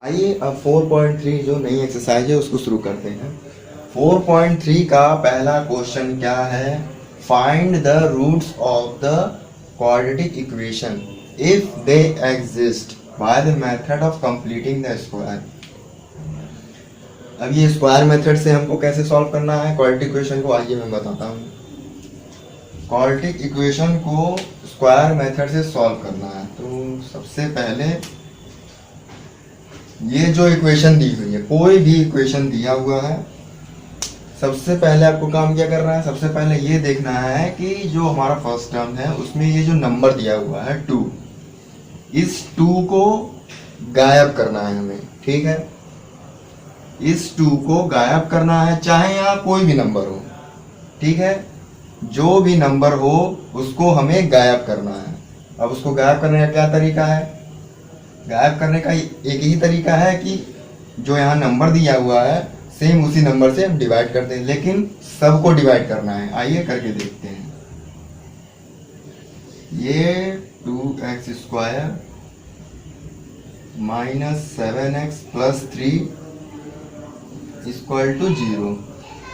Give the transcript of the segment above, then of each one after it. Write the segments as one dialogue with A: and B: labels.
A: आइए अब 4.3 जो नई एक्सरसाइज है उसको शुरू करते हैं। 4.3 का पहला क्वेश्चन क्या है? Find the roots of the quadratic equation if they exist by the method of completing the square. अब ये स्क्वायर मेथड से हमको कैसे सॉल्व करना है क्वाड्रेटिक इक्वेशन को, आइए मैं बताता हूँ। क्वाड्रेटिक इक्वेशन को स्क्वायर मेथड से सॉल्व करना है तो सबसे पहले ये जो इक्वेशन दी हुई है, कोई भी इक्वेशन दिया हुआ है, सबसे पहले आपको काम क्या करना है? सबसे पहले ये देखना है कि जो हमारा फर्स्ट टर्म है उसमें ये जो नंबर दिया हुआ है 2, इस 2 को गायब करना है हमें। ठीक है, इस 2 को गायब करना है, चाहे यहाँ कोई भी नंबर हो। ठीक है, जो भी नंबर हो उसको हमें गायब करना है। अब उसको गायब करने का क्या तरीका है? गायब करने का एक ही तरीका है कि जो यहाँ नंबर दिया हुआ है सेम उसी नंबर से हम डिवाइड कर दें, लेकिन सबको डिवाइड करना है। आइए करके देखते हैं। ये 2x square minus 7x plus 3 equal to 0।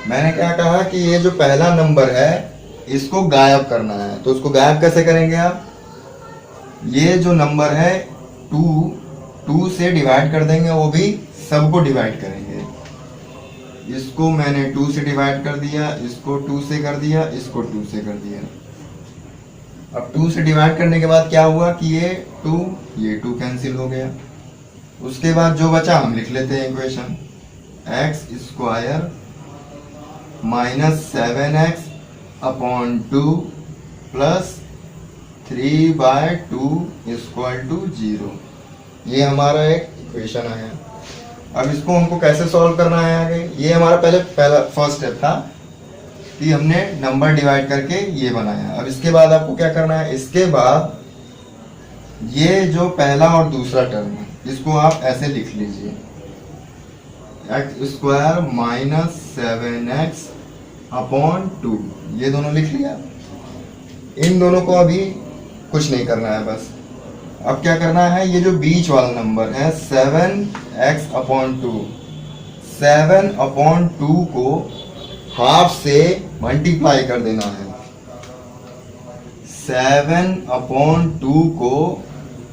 A: मैंने क्या कहा कि ये जो पहला नंबर है इसको गायब करना है, तो उसको गायब कैसे करेंगे आप? ये जो नंबर है 2 से डिवाइड कर देंगे, वो भी सबको डिवाइड करेंगे। इसको मैंने 2 से डिवाइड कर दिया, इसको 2 से कर दिया, इसको 2 से कर दिया। अब 2 से डिवाइड करने के बाद क्या हुआ कि ये 2 कैंसिल हो गया। उसके बाद जो बचा हम लिख लेते हैं equation, x square minus 7x upon 2 plus 3/2 equal to 0। ये हमारा एक इक्वेशन आया। अब इसको हमको कैसे सॉल्व करना है आगे? ये हमारा पहला फर्स्ट स्टेप था कि हमने नंबर डिवाइड करके ये बनाया। अब इसके बाद आपको क्या करना है? इसके बाद ये जो पहला और दूसरा टर्म है इसको आप ऐसे लिख लीजिए, x square minus 7x upon 2। ये दोनों लिख लिया। इन दोनों को अभी कुछ नहीं करना है, बस अब क्या करना है? ये जो बीच वाला नंबर है 7x अपॉन 2, 7 अपॉन 2 को हाफ से मल्टीप्लाई कर देना है। 7 अपॉन 2 को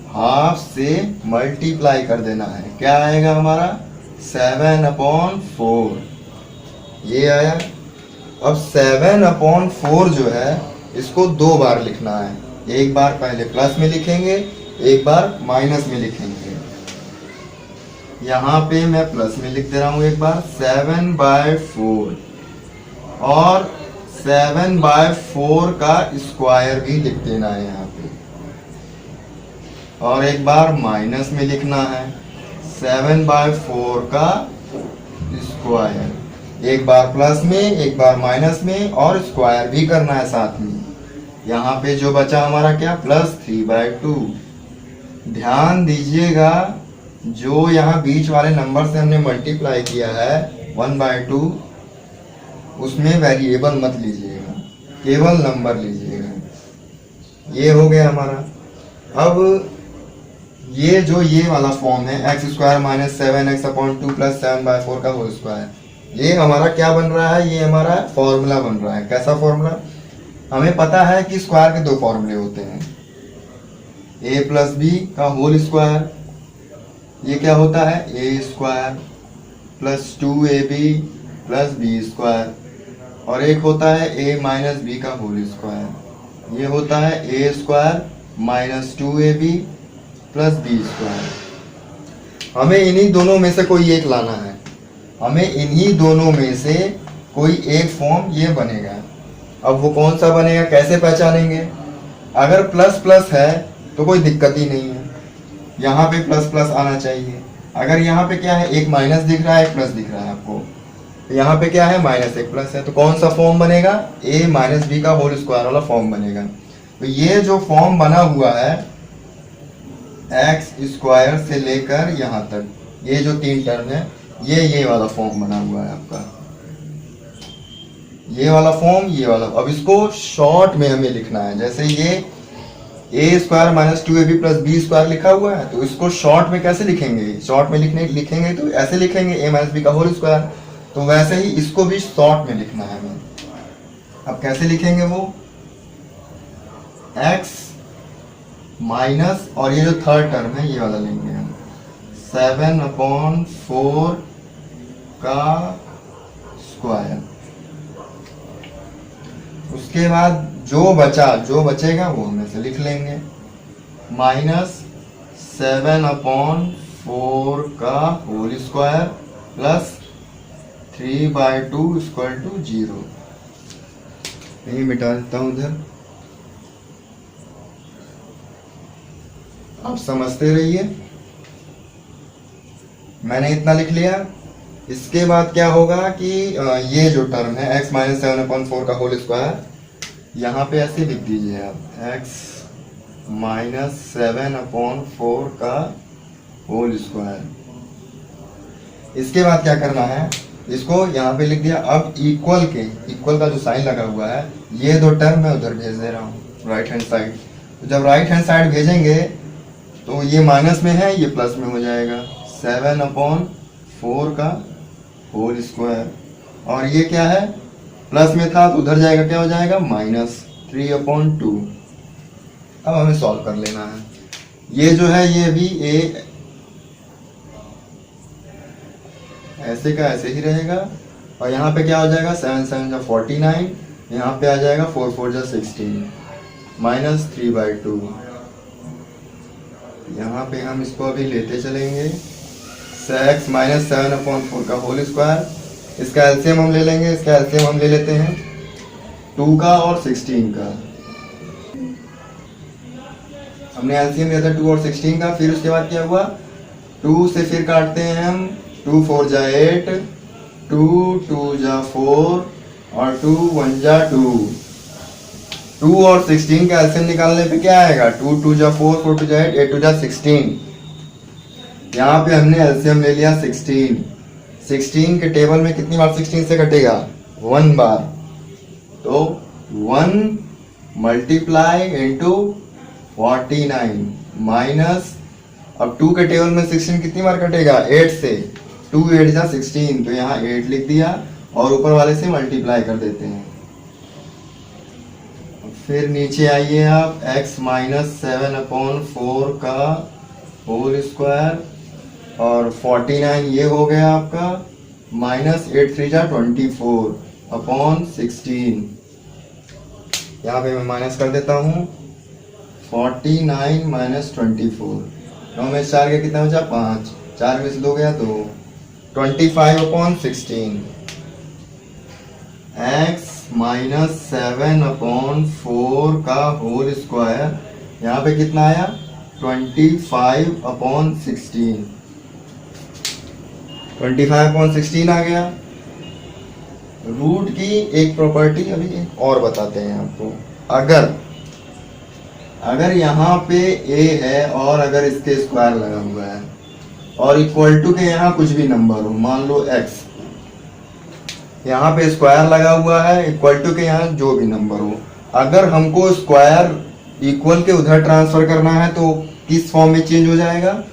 A: हाफ से मल्टीप्लाई कर देना है। क्या आएगा हमारा? 7 अपॉन 4। ये आया। अब 7 अपॉन 4 जो है इसको 2 बार लिखना है। एक बार पहले प्लस में लिखेंगे, एक बार माइनस में लिखेंगे। यहाँ पे मैं प्लस में लिख दे रहा हूँ एक बार 7/4 और 7/4 का स्क्वायर भी लिख देना है यहाँ पे, और एक बार माइनस में लिखना है 7/4 का स्क्वायर। एक बार प्लस में, एक बार माइनस में, और स्क्वायर भी करना है साथ में। यहाँ पे जो बचा हमारा क्या? प्लस 3/2। ध्यान दीजिएगा, जो यहाँ बीच वाले नंबर से हमने मल्टीप्लाई किया है 1/2, उसमें वेरिएबल मत लीजिएगा, केवल नंबर लीजिएगा। ये हो गया हमारा। अब ये जो ये वाला फॉर्म है x square minus 7x upon 2 plus 7/4 का होल स्क्वायर, ये हमारा क्या बन रहा है? ये हमारा फॉर्मूला बन रहा है। कैसा फॉर्मूला? हमें पता है कि स्क्वायर के 2 फॉर्मूले होते हैं, a प्लस बी का होल स्क्वायर, ये क्या होता है? a square plus 2ab plus B square, और एक होता है a माइनस बी का होल स्क्वायर, ये होता है a square minus 2ab plus B square. हमें इन्हीं दोनों में से कोई एक लाना है। हमें इन्हीं दोनों में से कोई एक फॉर्म ये बनेगा। अब वो कौन सा बनेगा, कैसे पहचानेंगे? अगर प्लस प्लस है तो कोई दिक्कत ही नहीं है, यहाँ पे प्लस प्लस आना चाहिए। अगर यहाँ पे क्या है, एक माइनस दिख रहा है, एक प्लस दिख रहा है आपको, तो यहाँ पे क्या है? माइनस एक प्लस है, तो कौन सा फॉर्म बनेगा? a माइनस बी का होल स्क्वायर वाला फॉर्म बनेगा। तो ये जो फॉर्म बना हुआ है एक्स स्क्वायर से लेकर यहाँ तक, ये जो 3 टर्म है, ये वाला फॉर्म बना हुआ है आपका, ये वाला फॉर्म, ये वाला। अब इसको शॉर्ट में हमें लिखना है। जैसे ये A square minus 2ab plus B square लिखा हुआ है, तो इसको शॉर्ट में कैसे लिखेंगे? शॉर्ट में लिखेंगे तो ऐसे लिखेंगे ए माइनस बी का होल स्क्वायर। तो वैसे ही इसको भी शॉर्ट में लिखना है हमें। अब कैसे लिखेंगे वो? x माइनस, और ये जो थर्ड टर्म है ये वाला लेंगे हम, 7/4 का स्क्वायर। उसके बाद जो बचेगा वो हम ऐसे लिख लेंगे, माइनस 7/4 का whole square plus 3/2 equal to 0। ये मिटा देता हूं उधर, आप समझते रहिए। मैंने इतना लिख लिया। इसके बाद क्या होगा कि ये जो टर्म है x माइनस 7/4 का होल स्क्वायर, यहाँ पे ऐसे लिख दीजिए आप, x माइनस 7/4 का होल स्क्वायर। इसके बाद क्या करना है, इसको यहाँ पे लिख दिया। अब इक्वल का जो साइन लगा हुआ है, ये दो टर्म मैं उधर भेज दे रहा हूँ राइट हैंड साइड। तो जब राइट हैंड साइड भेजेंगे तो ये माइनस में है, ये प्लस में हो जाएगा, 7/4 का होल स्क्वायर। और ये क्या है, प्लस में था तो उधर जाएगा, क्या हो जाएगा, माइनस 3/2। अब हमें सॉल्व कर लेना है। ये जो है ये भी ए ऐसे का ऐसे ही रहेगा, और यहाँ पे क्या हो जाएगा, 7 7 49, यहाँ पे आ जाएगा 4 4 16, माइनस 3/2। यहाँ पे हम इसको अभी लेते चलेंगे, x माइनस 7/4 का होल स्क्वायर। इसका एलसीएम हम ले लेंगे, इसका एलसीएम हम ले लेते हैं 2 का और 16 का। हमने एलसीएम लिया था 2 और 16 का। फिर उसके बाद क्या हुआ, 2 से फिर काटते हैं हम, 2 4 जा 8, 2 2 जा 4 और 2 1 जा 2। 2 और 16 का एलसीएम निकालने पे क्या आएगा, 2 2 जा 4, 4 2 जा 8, 8 2 जा 16। यहाँ पे हमने एलसीएम ले लिया 16। 16 के टेबल में कितनी बार 16 से कटेगा, 1 बार। तो 1 मल्टीप्लाई इंटू 49 माइनस, अब 2 के टेबल में 16 कितनी बार कटेगा, 8 से। 2 8 जा 16, तो यहाँ 8 लिख दिया और ऊपर वाले से मल्टीप्लाई कर देते हैं। फिर नीचे आइए आप, x माइनस 7/4 का होल स्क्वायर और 49 ये हो गया आपका, माइनस 8 3 जा 24/16। यहाँ पे मैं माइनस कर देता हूँ, 49 माइनस 24, 9 में 4 का कितना बचा, 5, 4 में से 2 गया 2, 25/16। x माइनस 7/4 का होल स्क्वायर, यहाँ पे कितना आया, 25/16। 25/16 आ गया। रूट की एक प्रॉपर्टी अभी एक और बताते हैं आपको। अगर यहाँ पे a है और अगर इसके स्क्वायर लगा हुआ है और इक्वल टू के यहाँ कुछ भी नंबर हो, मान लो x, यहाँ पे स्क्वायर लगा हुआ है, इक्वल टू के यहाँ जो भी नंबर हो, अगर हमको स्क्वायर इक्वल के उधर ट्रांसफर करना है तो किस फॉर्म में चेंज हो जाएगा।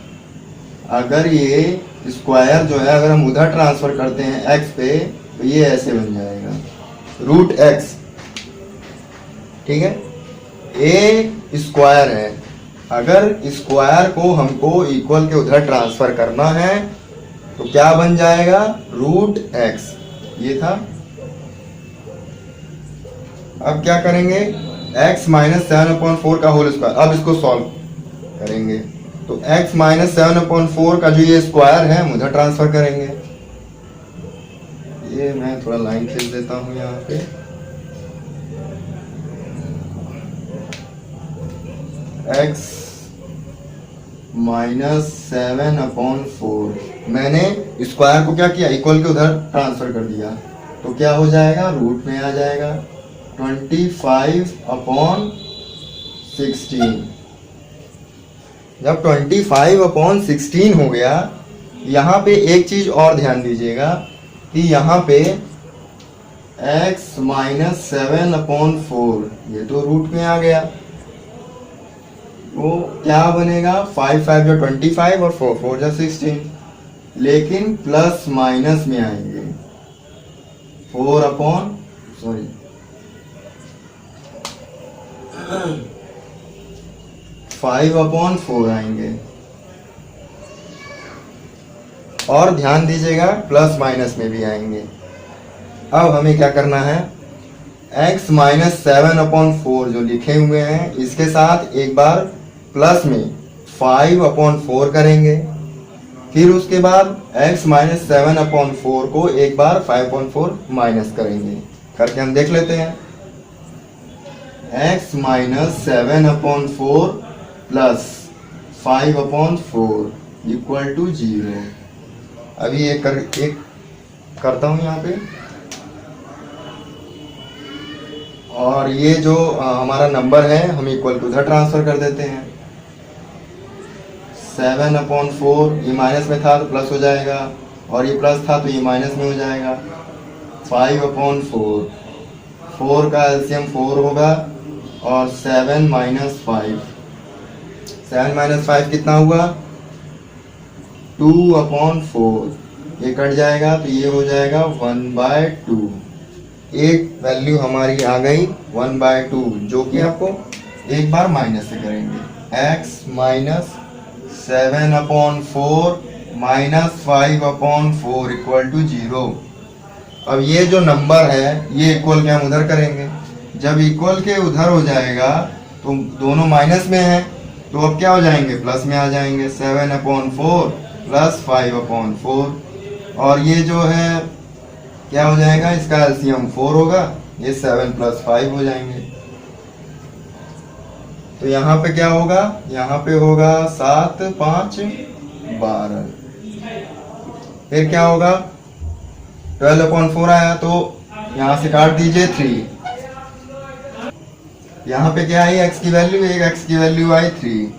A: अगर ये स्क्वायर जो है अगर हम उधर ट्रांसफर करते हैं x पे, तो ये ऐसे बन जाएगा, रूट x। ठीक है, a स्क्वायर है, अगर स्क्वायर को हमको इक्वल के उधर ट्रांसफर करना है तो क्या बन जाएगा, रूट x। ये था। अब क्या करेंगे, x माइनस 7/4 का होल स्क्वायर, अब इसको सॉल्व करेंगे तो x माइनस 7/4 का जो ये स्क्वायर है हम उधर ट्रांसफर करेंगे। ये मैं थोड़ा लाइन खींच देता हूं यहाँ पे, x माइनस 7/4 मैंने स्क्वायर को क्या किया, इक्वल के उधर ट्रांसफर कर दिया, तो क्या हो जाएगा, रूट में आ जाएगा 25/16। जब 25/16 हो गया, यहाँ पे एक चीज और ध्यान दीजिएगा कि यहाँ पे x माइनस 7/4 ये तो रूट में आ गया, वो क्या बनेगा, 5 5 जो 25 और 4 4 जो 16, लेकिन प्लस माइनस में आएंगे। 4 अपॉन 5 अपॉन 4 आएंगे। और ध्यान दीजिएगा प्लस माइनस में भी आएंगे। अब हमें क्या करना है, x माइनस 7 अपॉन 4 जो लिखे हुए हैं इसके साथ एक बार प्लस में 5 अपॉन 4 करेंगे, फिर उसके बाद x माइनस 7 अपॉन 4 को एक बार 5 अपॉन 4 माइनस करेंगे। करके हम देख लेते हैं। x minus 7 upon 4 plus 5 upon 4 equal to 0। अभी एक करता हूँ यहाँ पे, और ये जो हमारा नंबर है हम इक्वल टू उधर ट्रांसफर कर देते हैं। 7 अपॉन 4 ये माइनस में था तो प्लस हो जाएगा, और ये प्लस था तो ये माइनस में हो जाएगा। 5 अपॉन 4 का एलसीएम 4 होगा, और 7 माइनस 5 कितना हुआ, 2 अपॉन 4। ये कट जाएगा तो ये हो जाएगा 1/2। एक वैल्यू हमारी आ गई 1/2, जो कि आपको एक बार माइनस से करेंगे। x minus 7 upon 4 minus 5 upon 4 equal to 0। अब ये जो नंबर है ये इक्वल के हम उधर करेंगे। जब इक्वल के उधर हो जाएगा तो दोनों माइनस में है, तो अब क्या हो जाएंगे, प्लस में आ जाएंगे। 7 अपॉन 4 प्लस 5 अपॉन 4, और ये जो है क्या हो जाएगा, इसका एलसीएम 4 होगा, ये 7 प्लस 5 हो जाएंगे। तो यहाँ पे क्या होगा, यहाँ पे होगा 7 5 12। फिर क्या होगा, 12 अपॉन 4 आया तो यहाँ से काट दीजिए 3। यहाँ पे क्या आई, x की वैल्यू, एक x की वैल्यू आई 3।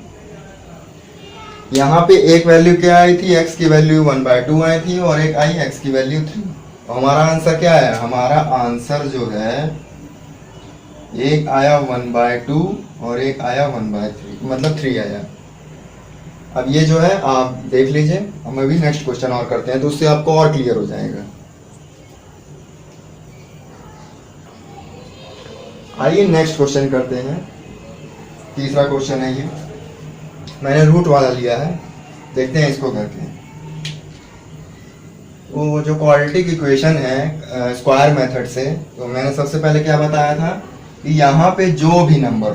A: यहाँ पे एक वैल्यू क्या आई थी, x की वैल्यू 1/2 आई थी, और एक आई x की वैल्यू 3। तो हमारा आंसर क्या है, हमारा आंसर जो है एक आया 1/2 और एक आया 1/3, मतलब 3 आया। अब ये जो है आप देख लीजिए, हम अभी नेक्स्ट क्वेश्चन और करते हैं तो उससे आपको और क्लियर हो जाएगा। आइए नेक्स्ट क्वेश्चन करते हैं। तीसरा क्वेश्चन है ये, मैंने रूट वाला लिया है, देखते हैं इसको करके। वो जो क्वाड्रेटिक इक्वेशन है स्क्वायर मेथड से, तो मैंने सबसे पहले क्या बताया था कि यहाँ पे जो भी नंबर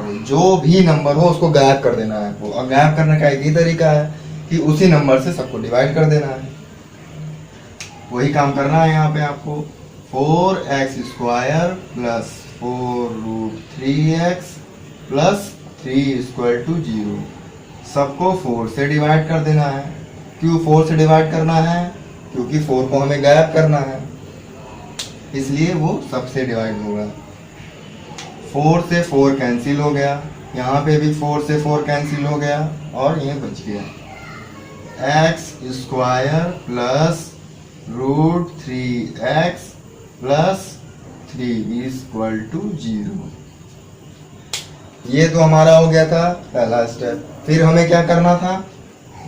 A: हो उसको गायब कर देना है आपको। और गायब करने का एक ही तरीका है कि उसी नंबर से सबको डिवाइड कर देना है। वही काम करना है यहाँ पे आपको। 4x² plus 4√3x plus 3 equal to 0। सबको 4 से डिवाइड कर देना है। क्यों 4 से डिवाइड करना है, क्योंकि 4 को हमें गायब करना है, इसलिए वो सबसे डिवाइड होगा। 4 से 4 कैंसिल हो गया, यहाँ पे भी 4 से 4 कैंसिल हो गया, और ये बच गया x² plus √3x plus 3 equal to 0। ये तो हमारा हो गया था पहला स्टेप। फिर हमें क्या करना था,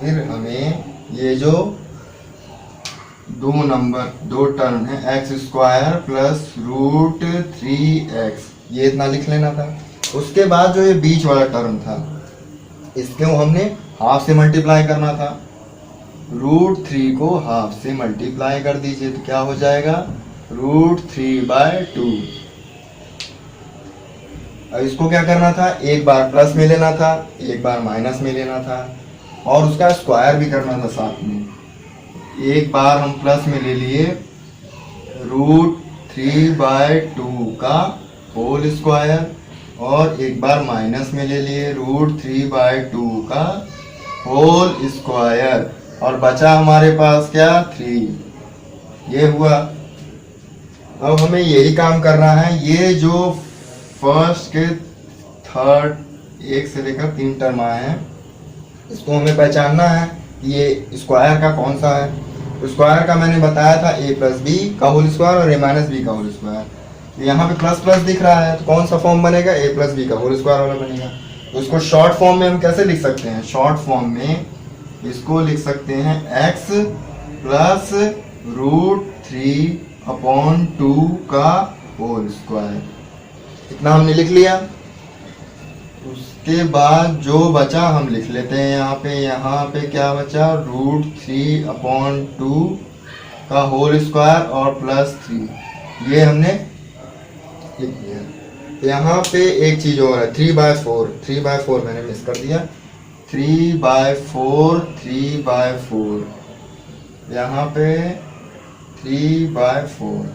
A: फिर हमें ये जो दो टर्म है x² प्लस √3x, ये इतना लिख लेना था। उसके बाद जो ये बीच वाला टर्म था इसको हमने हाफ से मल्टीप्लाई करना था। √3 को हाफ से मल्टीप्लाई कर दीजिए तो क्या हो जाएगा, √3/2। अब इसको क्या करना था, एक बार प्लस में लेना था, एक बार माइनस में लेना था, और उसका स्क्वायर भी करना था साथ में। एक बार हम प्लस में ले लिए √3/2 का होल स्क्वायर, और एक बार माइनस में ले लिए √3/2 का होल स्क्वायर, और बचा हमारे पास क्या, 3। ये हुआ। अब हमें यही काम करना है। ये जो फर्स्ट के थर्ड 1 से लेकर 3 टर्म आए हैं, इसको हमें पहचानना है कि ये स्क्वायर का कौन सा है। तो स्क्वायर का मैंने बताया था a प्लस बी का होल स्क्वायर और a माइनस बी का होल स्क्वायर। तो यहाँ पे प्लस प्लस दिख रहा है, तो कौन सा फॉर्म बनेगा, a प्लस बी का होल स्क्वायर वाला बनेगा। तो इसको शॉर्ट फॉर्म में हम कैसे लिख सकते हैं? शॉर्ट फॉर्म में इसको लिख सकते हैं x प्लस √3/2 का होल स्क्वायर। इतना हमने लिख लिया। उसके बाद जो बचा हम लिख लेते हैं यहाँ पे क्या बचा? √3/2 का होल स्क्वायर और प्लस 3, ये हमने लिख दिया। यहाँ पे एक चीज और है, 3/4 मैंने मिस कर दिया। 3/4 यहाँ पे 3/4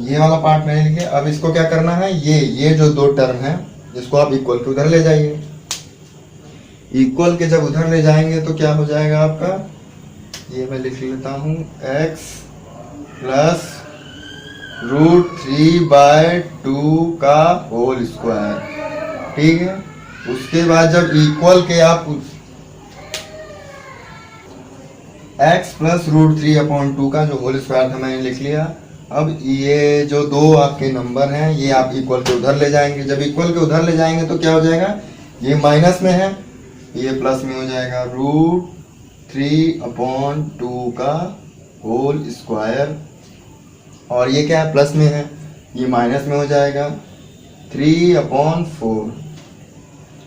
A: ये वाला पार्ट मैंने लिखे। अब इसको क्या करना है? ये जो दो टर्म है इसको आप इक्वल के उधर ले जाइए। इक्वल के जब उधर ले जाएंगे तो क्या हो जाएगा आपका? ये मैं लिख लेता हूँ, x प्लस √3/2 का होल स्क्वायर। ठीक है। उसके बाद जब इक्वल के आप x प्लस √3/2 का जो होल स्क्वायर था मैंने लिख लिया। अब ये जो दो आपके नंबर हैं ये आप इक्वल के उधर ले जाएंगे। जब इक्वल के उधर ले जाएंगे तो क्या हो जाएगा? ये माइनस में है, ये प्लस में हो जाएगा। √3/2 का होल स्क्वायर, और ये क्या है? प्लस में है, ये माइनस में हो जाएगा। 3/4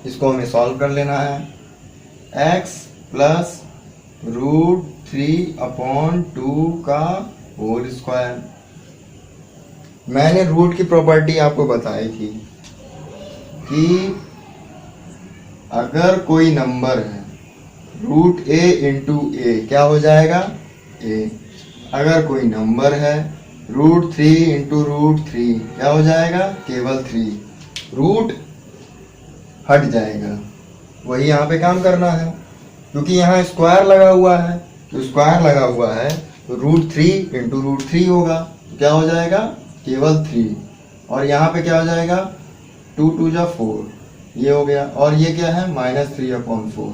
A: इसको हमें सॉल्व कर लेना है। x प्लस √3/2 का होल स्क्वायर। मैंने रूट की प्रॉपर्टी आपको बताई थी कि अगर कोई नंबर है √a इंटू ए क्या हो जाएगा? a। अगर कोई नंबर है √3 इंटू √3 क्या हो जाएगा? केवल 3। रूट हट जाएगा। वही यहाँ पे काम करना है, क्योंकि यहाँ स्क्वायर लगा हुआ है। तो स्क्वायर लगा हुआ है तो √3 इंटू √3 होगा, तो क्या हो जाएगा? केवल 3। और यहाँ पे क्या हो जाएगा? 2 2 जा 4, ये हो गया। और ये क्या है? -3/4।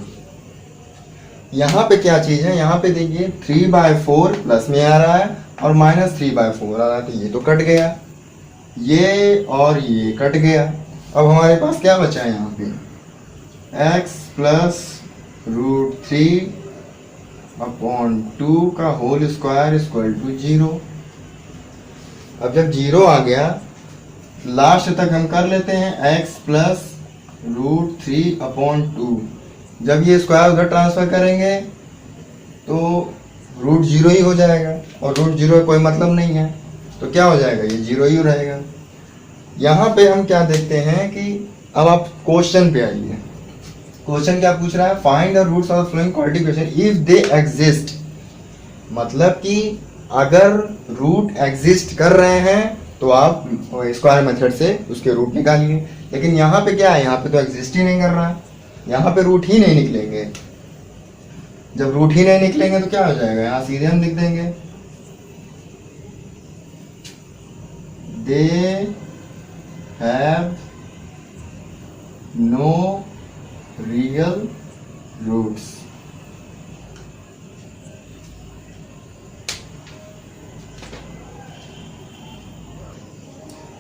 A: यहाँ पे क्या चीज है? यहाँ पे देखिए 3/4 प्लस में आ रहा है और -3/4 आ रहा है, तो ये तो कट गया, ये और ये कट गया। अब हमारे पास क्या बचा है यहाँ पे? x प्लस √3/2 का होल स्क्वायर इक्वल टू 0। अब जब 0 आ गया, लास्ट तक हम कर लेते हैं। x प्लस √3/2, जब ये स्क्वायर उधर ट्रांसफर करेंगे तो √0 ही हो जाएगा, और √0 का कोई मतलब नहीं है, तो क्या हो जाएगा? ये 0 ही रहेगा। यहाँ पे हम क्या देखते हैं कि अब आप क्वेश्चन पे आइए। क्वेश्चन क्या पूछ रहा है? Find the roots of the following quadratic equation if they exist. मतलब कि अगर रूट एग्जिस्ट कर रहे हैं तो आप स्क्वायर मेथड से उसके रूट निकालिए। लेकिन यहाँ पे क्या है? यहाँ पे तो एग्जिस्ट ही नहीं कर रहा है, यहाँ पे रूट ही नहीं निकलेंगे। जब रूट ही नहीं निकलेंगे तो क्या हो जाएगा? यहाँ सीधे हम लिख देंगे they have no real roots.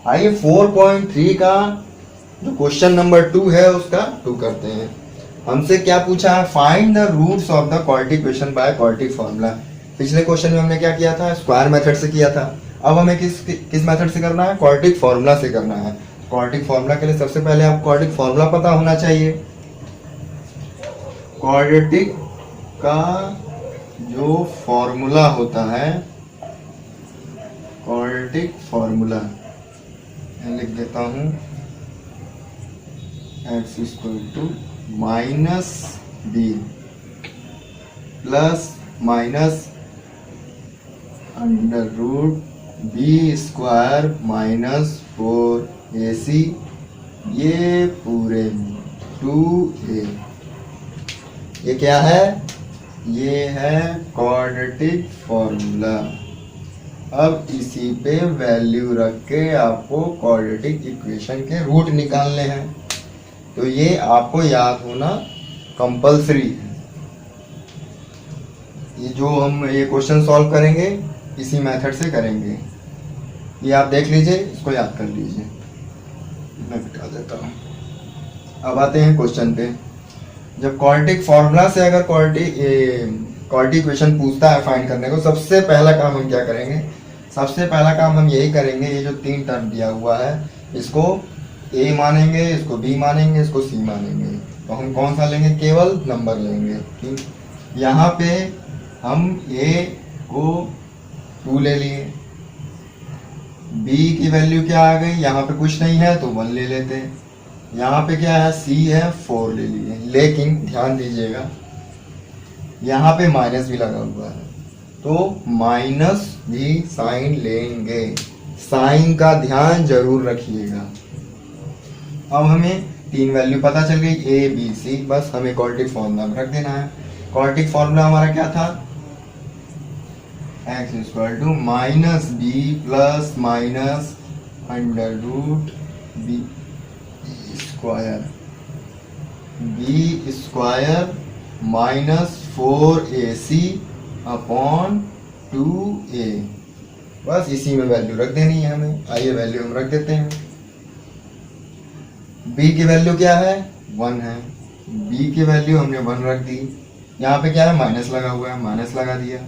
A: आइए 4.3 का जो क्वेश्चन नंबर 2 है उसका 2 करते हैं। हमसे क्या पूछा है? Find the roots of the quadratic equation by quadratic formula. पिछले क्वेश्चन में हमने क्या किया था? स्क्वायर मेथड से किया था। अब हमें किस मेथड से करना है? क्वाड्रेटिक फॉर्मूला से करना है। क्वाड्रेटिक फॉर्मूला के लिए सबसे पहले आपको क्वाड्रेटिक फॉर्मूला पता होना चाहिए। क्वाड्रेटिक का जो फॉर्मूला होता है, क्वाड्रेटिक फॉर्मूला मैं लिख देता हूं, x equal to -b plus minus √b² -4ac ये पूरे में 2a। ये क्या है? ये है क्वाड्रेटिक फॉर्मूला। अब इसी पे वैल्यू रख के आपको क्वाड्रेटिक इक्वेशन के रूट निकालने हैं, तो ये आपको याद होना कंपलसरी है। ये जो हम ये क्वेश्चन सॉल्व करेंगे इसी मेथड से करेंगे। ये आप देख लीजिए, इसको याद कर लीजिए। मैं मिटा देता हूँ। अब आते हैं क्वेश्चन पे। जब क्वाड्रेटिक फॉर्मूला से अगर क्वाड्रेटिक इक्वेशन पूछता है फाइंड करने को, सबसे पहला काम हम क्या करेंगे? सबसे पहला काम हम यही करेंगे, ये जो 3 टर्म दिया हुआ है इसको ए मानेंगे, इसको बी मानेंगे, इसको सी मानेंगे। तो हम कौन सा लेंगे? केवल नंबर लेंगे। ठीक, यहाँ पे हम ए को 2 ले लिए, बी की वैल्यू क्या आ गई? यहाँ पे कुछ नहीं है तो 1 ले लेते हैं। यहाँ पे क्या है? सी है, 4 ले लिए। लेकिन ध्यान दीजिएगा यहाँ पे माइनस भी लगा हुआ है, तो माइनस भी साइन लेंगे। साइन का ध्यान जरूर रखिएगा। अब हमें 3 वैल्यू पता चल गई, ए बी सी। बस हमें क्वाड्रेटिक फॉर्मूला में रख देना है। क्वाड्रेटिक फॉर्मूला हमारा क्या था? x equal to minus b plus minus under root b square, b square minus 4ac upon 2a। बस इसी में वैल्यू रख देनी है हमें। आइए वैल्यू हम रख देते हैं। b की वैल्यू क्या है? 1 है। b की वैल्यू हमने 1 रख दी। यहाँ पे क्या है? माइनस लगा हुआ है, माइनस लगा दिया।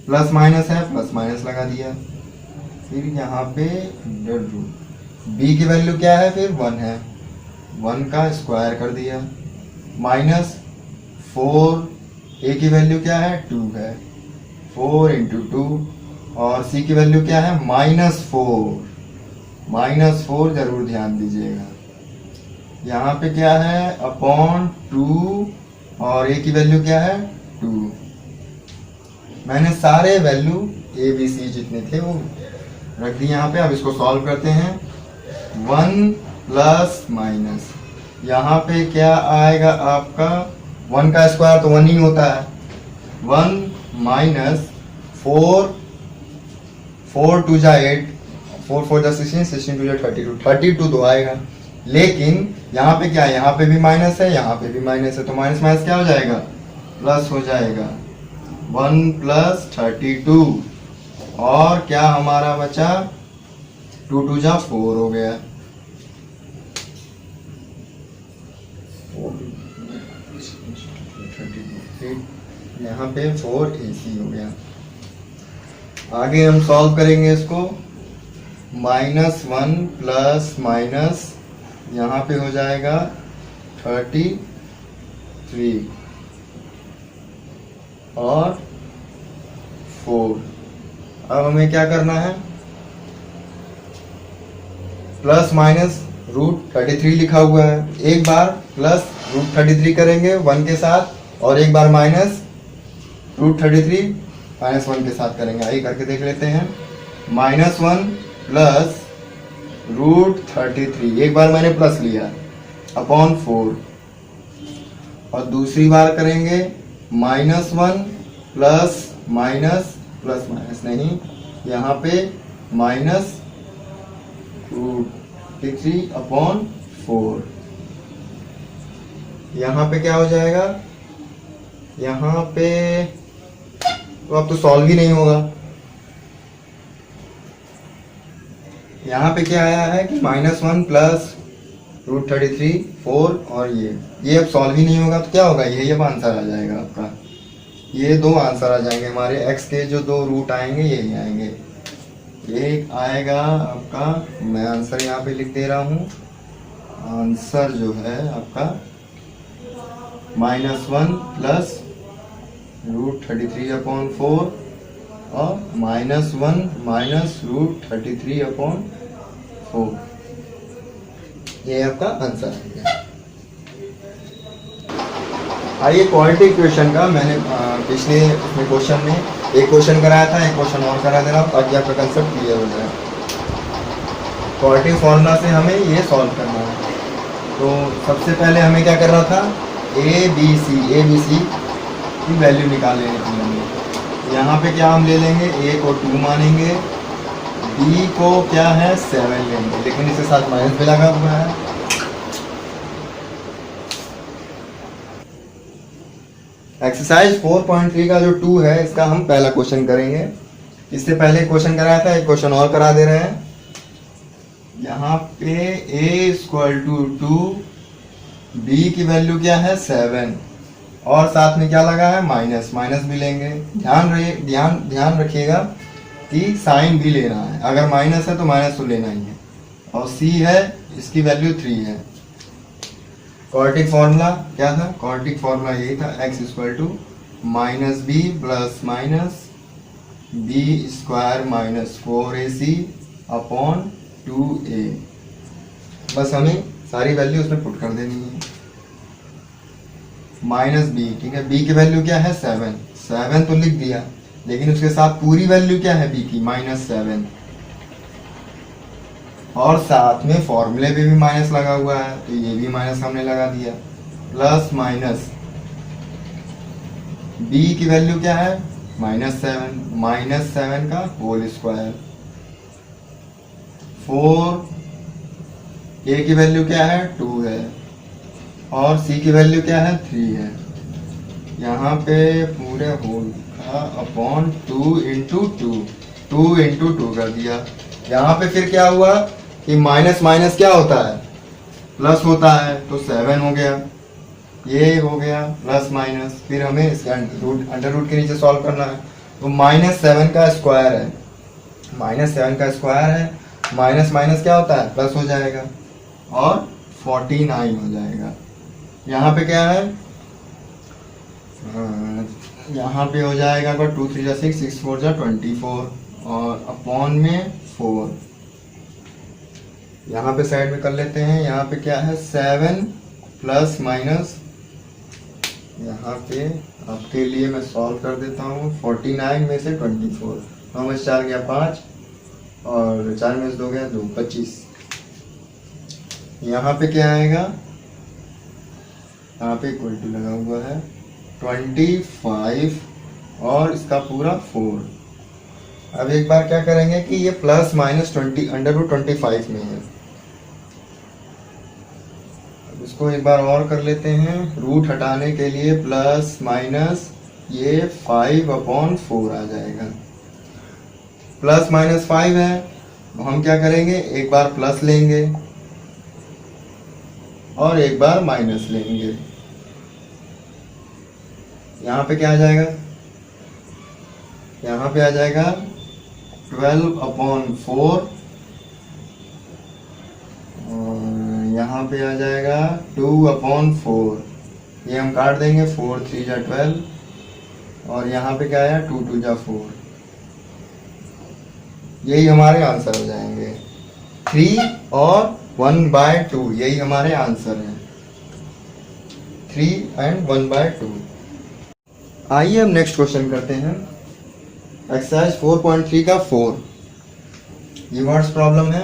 A: प्लस माइनस है, प्लस माइनस लगा दिया। फिर यहाँ पे अंडर रूट, b की वैल्यू क्या है? फिर 1 है, 1 का स्क्वायर कर दिया। माइनस 4, a की वैल्यू क्या है? 2 है, 4 इंटू 2। और c की वैल्यू क्या है? -4, -4 जरूर ध्यान दीजिएगा। यहाँ पे क्या है? अपॉन 2, और a की वैल्यू क्या है? 2। मैंने सारे वैल्यू a b c जितने थे वो रख दिए यहाँ पे। अब इसको सॉल्व करते हैं। 1 प्लस माइनस, यहाँ पे क्या आएगा आपका? 1 का स्क्वायर तो 1 ही होता है। 1 माइनस 4, 4 टू जा 8, 4 4 जा 16, 16 टू जा 32, 32 तो आएगा। लेकिन यहाँ पे क्या है? यहाँ पे भी माइनस है, यहाँ पे भी माइनस है, तो माइनस माइनस क्या हो जाएगा? प्लस हो जाएगा। 1 प्लस 32, और क्या हमारा बचा? 2 टू जा 4 हो गया। यहाँ पे 4ac हो गया। आगे हम सॉल्व करेंगे इसको। -1 प्लस माइनस यहाँ पे हो जाएगा 33 और 4। अब हमें क्या करना है? प्लस माइनस √33 लिखा हुआ है। एक बार प्लस √33 करेंगे 1 के साथ, और एक बार माइनस √33 -1 के साथ करेंगे। आइए करके देख लेते हैं। -1 प्लस √33, एक बार मैंने प्लस लिया, अपॉन 4। और दूसरी बार करेंगे -1 प्लस माइनस, प्लस माइनस नहीं, यहाँ पे माइनस √33 अपॉन 4। यहाँ पे क्या हो जाएगा? यहाँ पे तो अब तो सॉल्व ही नहीं होगा। यहाँ पे क्या आया है कि -1 प्लस √33 4, और ये अब सॉल्व ही नहीं होगा तो क्या होगा? यही अब आंसर आ जाएगा आपका। ये 2 आंसर आ जाएंगे हमारे। x के जो 2 रूट आएंगे यही आएंगे। ये आएगा आपका, मैं आंसर यहाँ पे लिख दे रहा हूँ। आंसर जो है आपका -1 प्लस √33 अपॉन 4, और -1 माइनस √33 अपॉन 4। ये आपका आंसर है। आइए क्वाड्रेटिक इक्वेशन का मैंने पिछले क्वेश्चन में एक क्वेश्चन कराया था, एक क्वेश्चन और करा दे रहा हूँ ताकि आपका कंसेप्ट क्लियर हो जाए। क्वाड्रेटिक फॉर्मूला से हमें ये सॉल्व करना है। तो सबसे पहले हमें क्या कर रहा था? ए बी सी की वैल्यू निकाल लेने की हमें। यहाँ पे क्या हम ले लेंगे? ए को 2 मानेंगे, बी को क्या है? 7 लेंगे, लेकिन इसके साथ माइनस भी लगा हुआ है। एक्सरसाइज 4.3 का जो 2 है इसका हम पहला क्वेश्चन करेंगे। इससे पहले क्वेश्चन कराया था, एक क्वेश्चन और करा दे रहे हैं। यहाँ यहाँ पे a इक्वल टू 2, b की वैल्यू क्या है 7 और साथ में क्या लगा है माइनस, माइनस भी लेंगे। ध्यान रखिएगा कि साइन भी लेना है, अगर माइनस है तो माइनस तो लेना ही है। और c है, इसकी वैल्यू 3 है। क्वाड्रेटिक फॉर्मूला क्या था? क्वाड्रेटिक फॉर्मूला यही था, x equal to minus b plus minus b square minus 4ac upon 2a। बस हमें सारी वैल्यू उसमें पुट कर देनी है। माइनस बी, ठीक है, b की वैल्यू क्या है 7 तो लिख दिया, लेकिन उसके साथ पूरी वैल्यू क्या है b की -7, और साथ में फॉर्मूले पे भी माइनस लगा हुआ है तो ये भी माइनस हमने लगा दिया, प्लस माइनस b की वैल्यू क्या है -7 का होल स्क्वायर, 4a की वैल्यू क्या है 2 है और c की वैल्यू क्या है 3 है। यहाँ पे पूरे होल का अपॉन 2 इंटू 2 कर दिया। यहाँ पे फिर क्या हुआ कि माइनस माइनस क्या होता है प्लस होता है, तो 7 हो गया, ये हो गया प्लस माइनस। फिर हमें इसके अंडर रूट के नीचे सॉल्व करना है, तो -7 का स्क्वायर है, -7 का स्क्वायर है, माइनस माइनस क्या होता है प्लस हो जाएगा और 49 हो जाएगा। यहाँ पे क्या है, यहाँ पे हो जाएगा 2 3 जा 6, 6 4 जा 24 और अपॉन में 4। यहाँ पे साइड में कर लेते हैं, यहाँ पे क्या है 7 प्लस माइनस, यहाँ पे आपके लिए मैं सॉल्व कर देता हूँ। 49 में से 24, 9 में से 4 गया 5 और 4 में से 2 गया 2, 25। यहाँ पे क्या आएगा, यहाँ पे इक्वल टू लगा हुआ है 25 और इसका पूरा 4। अब एक बार क्या करेंगे कि ये प्लस माइनस 20 अंडर रूट 25 में है, अब इसको एक बार और कर लेते हैं। रूट हटाने के लिए प्लस माइनस ये 5 अपॉन 4 आ जाएगा, प्लस माइनस 5 है तो हम क्या करेंगे, एक बार प्लस लेंगे और एक बार माइनस लेंगे। यहाँ पे क्या आ जाएगा, यहाँ पे आ जाएगा 12 अपॉन 4 और यहाँ पे आ जाएगा 2 अपॉन 4, ये हम काट देंगे, 4 3 जा 12 और यहाँ पे क्या आया 2 2 जा 4। यही हमारे आंसर हो जाएंगे, 3 और 1/2, यही हमारे आंसर है, 3 and 1/2। आइए हम नेक्स्ट क्वेश्चन करते हैं। एक्सरसाइज 4.3 का 4, ये वर्ड्स प्रॉब्लम है।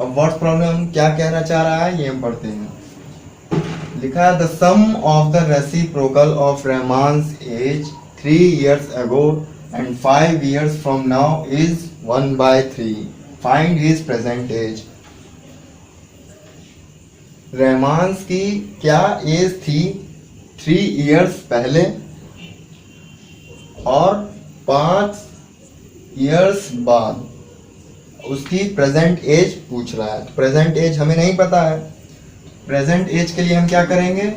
A: अब वर्ड्स प्रॉब्लम हम क्या कहना चाह रहा है ये हम पढ़ते हैं। लिखा है the sum of the reciprocal of Rahman's age 3 years ago and 5 years from now is 1/3, find his present age. Rahman's की क्या एज थी 3 years पहले और 5 years बाद, उसकी प्रेजेंट एज पूछ रहा है। तो प्रेजेंट एज हमें नहीं पता है, प्रेजेंट एज के लिए हम क्या करेंगे,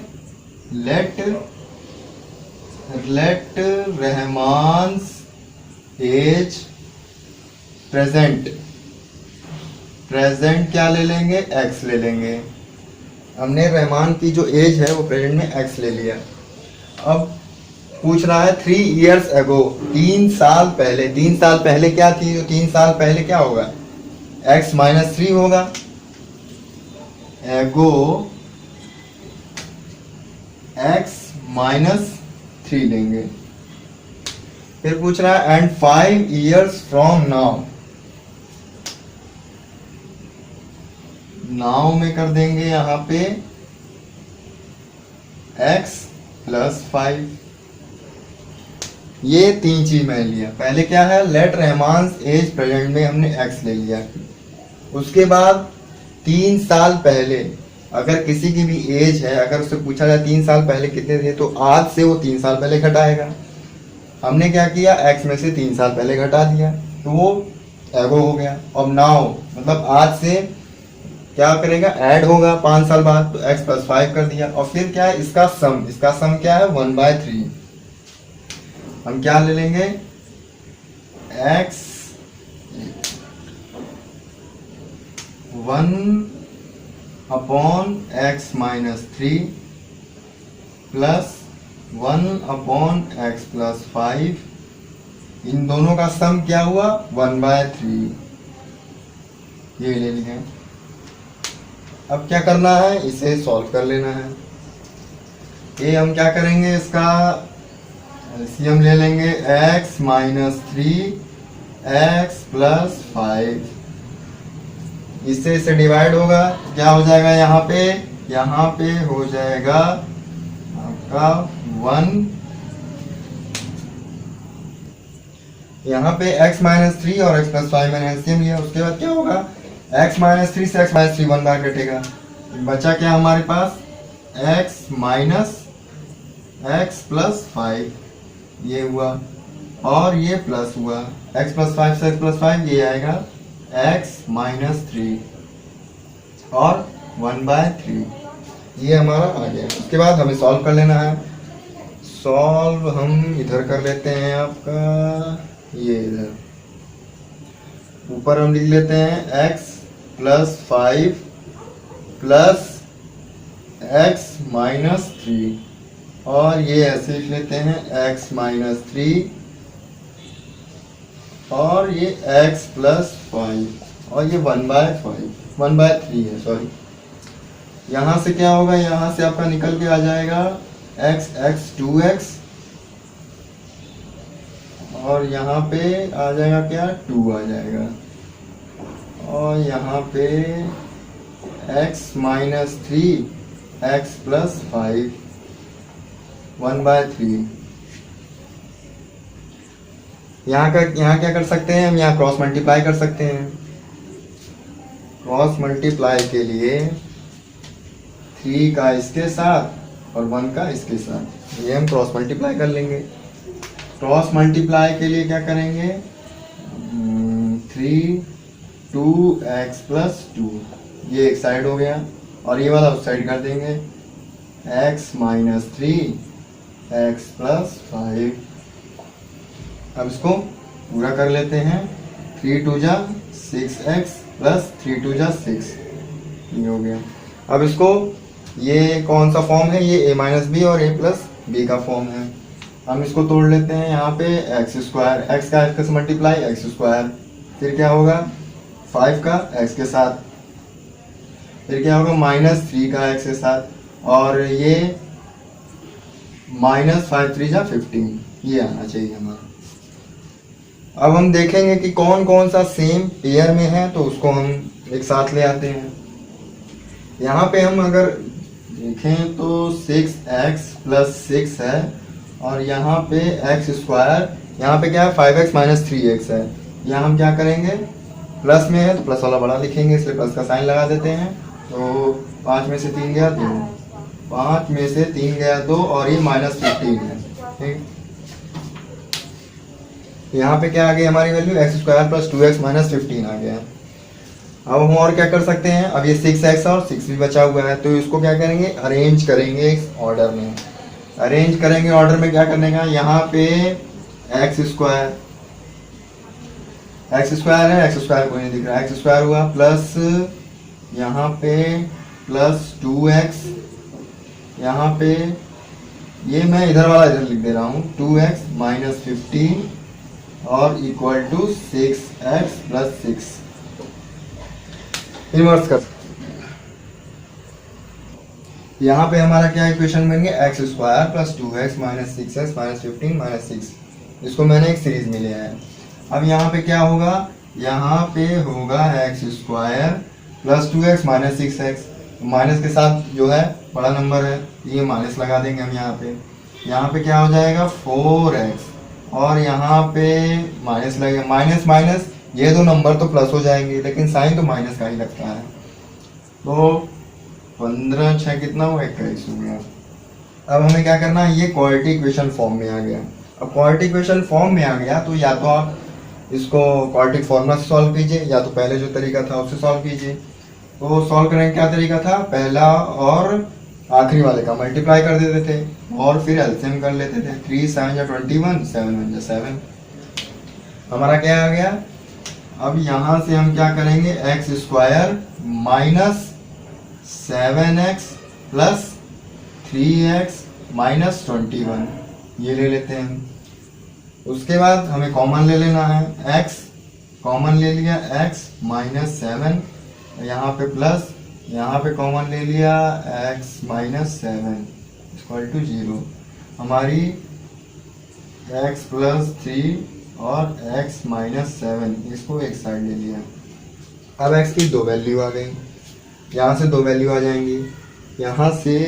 A: लेट रहमान्स एज प्रेजेंट, प्रेजेंट क्या ले लेंगे x ले लेंगे। हमने रहमान की जो एज है वो प्रेजेंट में x ले लिया। अब पूछ रहा है 3 years ago, 3 साल पहले। 3 साल पहले क्या थी, तो 3 साल पहले क्या होगा, x - 3 होगा, एगो x - 3 लेंगे। फिर पूछ रहा है and 5 years from now, now में कर देंगे यहाँ पे x + 5। ये 3 चीज मैंने लिया। पहले क्या है, लेट रहमान्स एज प्रेजेंट में हमने x ले लिया। उसके बाद 3 साल पहले, अगर किसी की भी एज है, अगर उससे पूछा जाए 3 साल पहले कितने थे, तो आज से वो 3 साल पहले घटाएगा। हमने क्या किया, x में से 3 साल पहले घटा दिया तो वो एगो हो गया। अब नाउ मतलब आज से क्या करेगा, ऐड होगा 5 साल बाद, तो x प्लस 5 कर दिया। और फिर क्या है, इसका सम क्या है 1/3। हम क्या ले लेंगे, x 1/x-3 प्लस 1/x+5, इन दोनों का सम क्या हुआ 1/3, ये ले लिया। अब क्या करना है, इसे सॉल्व कर लेना है। ये हम क्या करेंगे, इसका एलसीएम ले लेंगे, x-3 x+5, इससे इसे डिवाइड होगा, क्या हो जाएगा, यहाँ पे हो जाएगा आपका 1, यहाँ पे x-3 और x+5 मैंने एलसीएम लिया। उसके बाद क्या होगा, x-3 से x-3 1 बार कटेगा, बचा क्या हमारे पास, x-x+5, ये हुआ और ये प्लस हुआ, x+5 से x+5 ये आएगा x-3 और 1/3, ये हमारा आ गया। उसके बाद हमें सॉल्व कर लेना है। सॉल्व हम इधर कर लेते हैं, आपका ये इधर ऊपर हम लिख लेते हैं x+5 प्लस x-3, और ये ऐसे लिख लेते हैं x-3 और ये x+5 और ये 1/3 है, सॉरी। यहाँ से क्या होगा, यहाँ से आपका निकल के आ जाएगा x 2x और यहाँ पे आ जाएगा क्या, 2 आ जाएगा, और यहाँ पे x-3 x+5 1/3। यहाँ क्या कर सकते हैं हम, यहाँ क्रॉस मल्टीप्लाई कर सकते हैं। क्रॉस मल्टीप्लाई के लिए 3 का इसके साथ और 1 का इसके साथ, ये हम क्रॉस मल्टीप्लाई कर लेंगे। क्रॉस मल्टीप्लाई के लिए क्या करेंगे, 3 2x+2, ये एक साइड हो गया और ये वाला उस साइड कर देंगे, x-3 x+5। अब इसको पूरा कर लेते हैं, 3 2 जा 6x प्लस 3 2 जा 6, ये हो गया। अब इसको, ये कौन सा फॉर्म है, ये a-b और a+b का फॉर्म है। हम इसको तोड़ लेते हैं, यहाँ पे x स्क्वायर, x का x से मल्टीप्लाई x स्क्वायर, फिर क्या होगा 5 का x के साथ, फिर क्या होगा -3 का x के साथ, और ये -5 3 जा 15, ये आना चाहिए हमारा। अब हम देखेंगे कि कौन कौन सा सेम पेयर में है, तो उसको हम एक साथ ले आते हैं। यहाँ पे हम अगर देखें तो 6x + 6 है, और यहाँ पे x स्क्वायर, यहाँ पे क्या है 5x - 3x है। यहाँ हम क्या करेंगे, प्लस में है तो प्लस वाला बड़ा लिखेंगे, इसलिए प्लस का साइन लगा देते हैं। तो 5 में से 3 गया 2, 5 में से 3 गया 2, और ये -15 है, ठीक। यहाँ पे क्या आ गई हमारी वैल्यू, x स्क्वायर + 2x - 15 आ गया। अब हम और क्या कर सकते हैं, अब ये 6x और 6 भी बचा हुआ है, तो इसको क्या करेंगे, अरेंज करेंगे इस ऑर्डर में। अरेंज करेंगे ऑर्डर में, क्या करने का, यहाँ पे x स्क्वायर है, x स्क्वायर कोई नहीं दिख रहा, x स्क्वायर हुआ, प्लस यहाँ पे प्लस 2x, यहाँ पे ये मैं इधर वाला इधर लिख दे रहा हूँ, 2x - 15 और इक्वल टू 6x + 6। इन्वर्स कर, यहाँ पे हमारा क्या इक्वेशन बन गया, x स्क्वायर + 2x - 6x - 15 - 6। इसको मैंने एक सीरीज में लिया है। अब यहाँ पे क्या होगा, यहाँ पे होगा x square + 2x - 6x, minus के साथ जो है बड़ा नंबर है, ये माइनस लगा देंगे हम यहाँ पे। यहाँ पे क्या हो जाएगा 4x, और यहाँ पे माइनस लगेगा, माइनस माइनस, ये दो नंबर तो प्लस हो जाएंगे, लेकिन साइन तो माइनस का ही लगता है। तो 15 6 कितना हुआ, 21 हो गया। अब हमें क्या करना है, ये क्वाड्रेटिक इक्वेशन फॉर्म में आ गया। अब क्वाड्रेटिक इक्वेशन फॉर्म में आ गया, तो या तो आप इसको क्वाड्रेटिक फॉर्मूला से सॉल्व कीजिए, या तो पहले जो तरीका था उससे सॉल्व कीजिए। तो सॉल्व करने का क्या तरीका था, पहला और आखिरी वाले का मल्टीप्लाई कर देते थे और फिर एलसीएम कर लेते थे। 3 7 जा 21, 7 1 जा 7, हमारा क्या आ गया। अब यहाँ से हम क्या करेंगे, x square minus 7x plus 3x minus 21 ये ले लेते हैं। उसके बाद हमें कॉमन ले लेना है, x कॉमन ले लिया, x माइनस 7, यहाँ पे प्लस, यहाँ पे कॉमन ले लिया x माइनस 7 इक्वल टू 0। हमारी x प्लस 3 और x माइनस 7 इसको एक साइड ले लिया। अब x की दो वैल्यू आ गई, यहाँ से दो वैल्यू आ जाएंगी, यहाँ से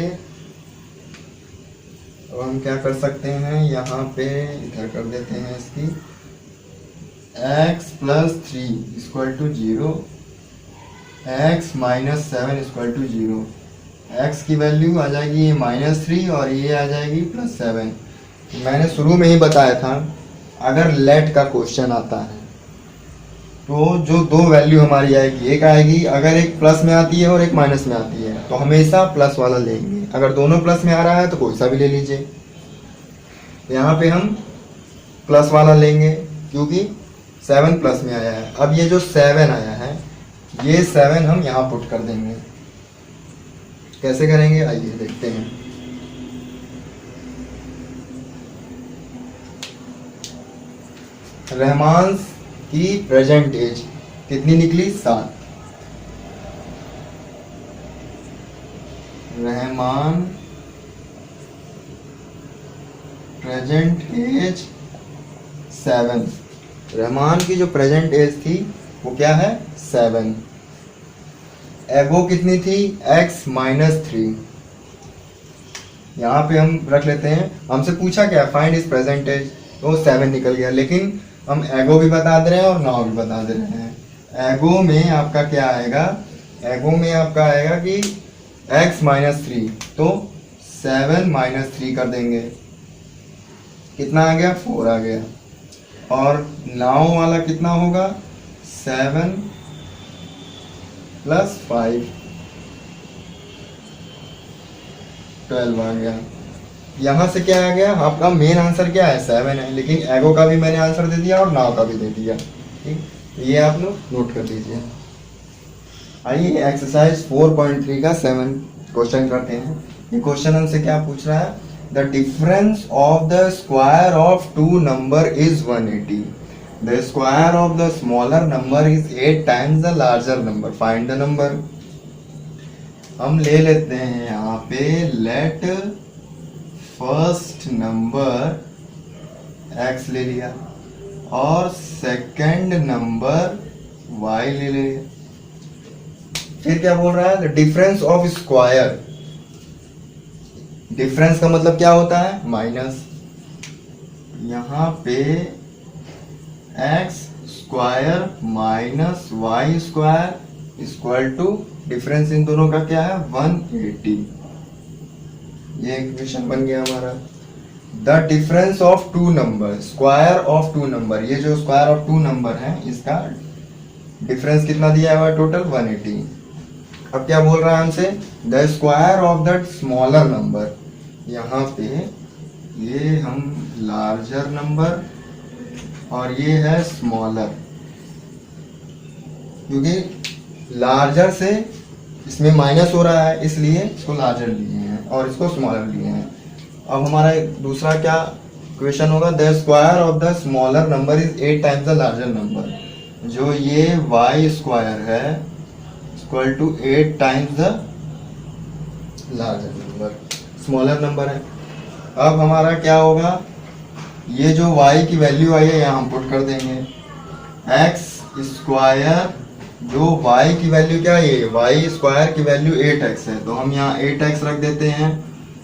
A: अब हम क्या कर सकते हैं, यहाँ पे इधर कर देते हैं इसकी x plus 3 equal to 0, x minus 7 equal to 0। x की वैल्यू आ जाएगी ये माइनस 3 और ये आ जाएगी प्लस 7। मैंने शुरू में ही बताया था अगर लेट का क्वेश्चन आता है तो जो दो वैल्यू हमारी आएगी, एक आएगी अगर एक प्लस में आती है और एक माइनस में आती है तो हमेशा प्लस वाला लेंगे, अगर दोनों प्लस में आ रहा है तो कोई सा भी ले लीजिए। यहाँ पे हम प्लस वाला लेंगे क्योंकि 7 प्लस में आया है। अब ये जो 7 आया है ये 7 हम यहाँ पुट कर देंगे। कैसे करेंगे आइए देखते हैं। रहमान की प्रेजेंट एज कितनी निकली, 7। Rahman present as 7। रहमान की जो प्रेजेंट एज थी वो क्या है, 7। एगो कितनी थी, x माइनस 3। यहाँ पे हम रख लेते हैं, हमसे पूछा क्या फाइंड इज प्रेजेंट एज, तो 7 निकल गया, लेकिन हम एगो भी बता दे रहे हैं और नाउ भी बता दे रहे हैं। एगो में आपका क्या आएगा, एगो में आपका आएगा कि x माइनस 3, तो 7 माइनस 3 कर देंगे, कितना आ गया, 4 आ गया। और नाउ वाला कितना होगा, 7 प्लस 5 12 आ गया। यहाँ से क्या आ गया, आपका मेन आंसर क्या है, 7 है, लेकिन एगो का भी मैंने आंसर दे दिया और नाउ का भी दे दिया। ठीक, ये आप लोग नोट कर लीजिए। आइए एक्सरसाइज 4.3 का 7 क्वेश्चन करते हैं। ये क्वेश्चन हमसे क्या पूछ रहा है, the difference of the square of 2 number is 180। The square of the smaller number is 8 times the larger number, find the number. हम ले लेते हैं यहाँ पे लेट फर्स्ट नंबर x ले लिया और सेकंड नंबर y ले लिया। फिर क्या बोल रहा है, डिफरेंस ऑफ स्क्वायर। डिफरेंस का मतलब क्या होता है, माइनस। यहाँ पे x square minus y square equal to difference इन दोनों का क्या है, 180। ये इक्वेशन बन गया हमारा। The difference of 2 number, square of 2 number, ये जो स्क्वायर ऑफ 2 नंबर है इसका डिफरेंस कितना दिया हुआ है, टोटल 180। अब क्या बोल रहा है हमसे, the square of the smaller number. यहाँ पे ये हम लार्जर नंबर और ये है स्मॉलर, क्योंकि लार्जर से इसमें माइनस हो रहा है इसलिए इसको लार्जर लिए हैं और इसको स्मॉलर लिए हैं। अब हमारा दूसरा क्या क्वेश्चन होगा, the square of the smaller number is 8 times the larger number. जो ये y स्क्वायर है equal to 8 times the larger number, smaller number है। अब हमारा क्या होगा, ये जो y की वैल्यू आई है यहाँ हम पुट कर देंगे। x स्क्वायर, जो y की वैल्यू क्या है, y स्क्वायर की वैल्यू 8x है, तो हम यहाँ 8x रख देते हैं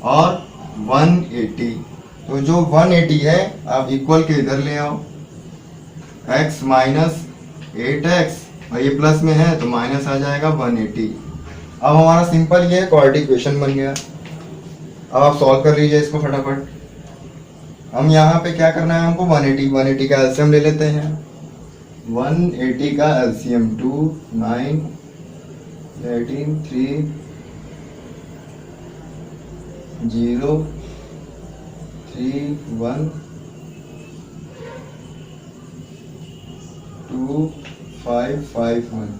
A: और 180। तो जो 180 है आप इक्वल के इधर ले आओ, x माइनस 8x और ये प्लस में है तो माइनस आ जाएगा 180। अब हमारा सिंपल ये क्वाड्रेटिक इक्वेशन बन गया। अब आप सॉल्व कर लीजिए इसको फटाफट। हम यहाँ पे क्या करना है, हमको 180 का एलसीएम ले लेते हैं। 180 का एलसीएम 2 9 18 3 0 3 1 2 5 5 1।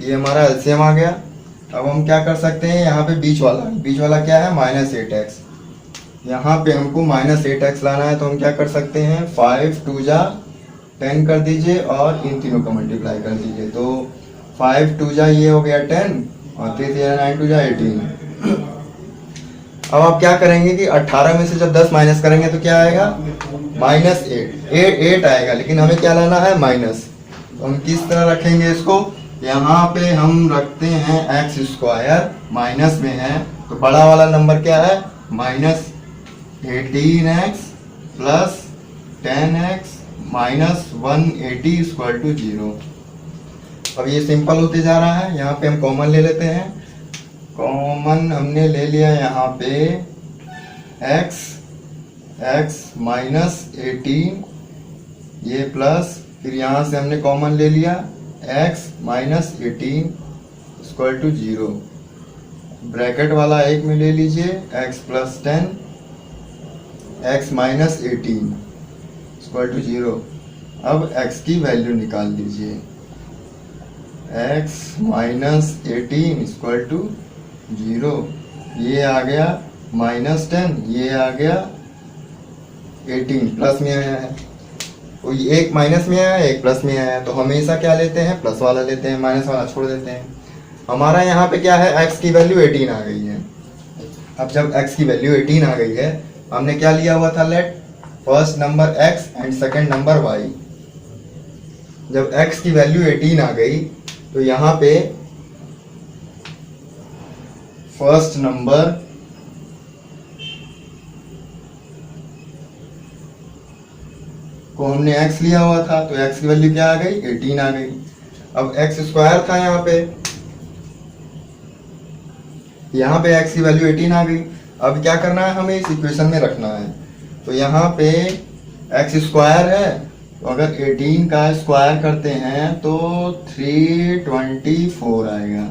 A: ये हमारा एलसीएम आ गया। अब हम क्या कर सकते हैं, यहाँ पे बीच वाला क्या है, -8x। यहाँ पे हमको -8x लाना है, तो हम क्या कर सकते हैं, 5 2 जा 10 कर दीजिए और इन तीनों का मल्टीप्लाई कर दीजिए। तो 5 2 जा ये हो गया 10 और 3 9 2 जा 18। अब आप क्या करेंगे कि 18 में से जब 10 माइनस करेंगे तो क्या आएगा, -8 आएगा, लेकिन हमें क्या लाना है, माइनस। तो हम किस तरह रखेंगे इसको, यहाँ पे हम रखते हैं x² माइनस में है, तो बड़ा वाला नंबर क्या है, -18x plus 10x minus 180 equal to 0। अब ये सिंपल होते जा रहा है। यहाँ पे हम कॉमन ले लेते हैं। कॉमन हमने ले लिया यहाँ पे x माइनस 18, ये प्लस, फिर यहाँ से हमने कॉमन ले लिया x minus 18 equal to 0। Bracket वाला एक में ले लीजिए x plus 10 x minus 18 equal to 0। अब x की वैल्यू निकाल दीजिए, x माइनस 18 इक्वल टू 0। ये आ गया -10, ये आ गया 18, प्लस में आया है। तो ये एक माइनस में आया, एक प्लस में आया, तो हमेशा क्या लेते हैं, प्लस वाला लेते हैं, माइनस वाला छोड़ देते हैं। हमारा यहाँ पे क्या है, x की वैल्यू 18 आ गई है। अब जब x की वैल्यू 18 आ गई है, हमने क्या लिया हुआ था, late first number x and second number y। जब x की वैल्यू 18 आ गई तो यहाँ पे फर्स्ट नंबर को हमने x लिया हुआ था, तो x की वैल्यू क्या आ गई, 18 आ गई। अब x² था यहाँ पे x की वैल्यू 18 आ गई। अब क्या करना है, हमें इस इक्वेशन में रखना है। तो यहाँ पे x² है, तो अगर 18 का स्क्वायर करते हैं तो 324 आएगा।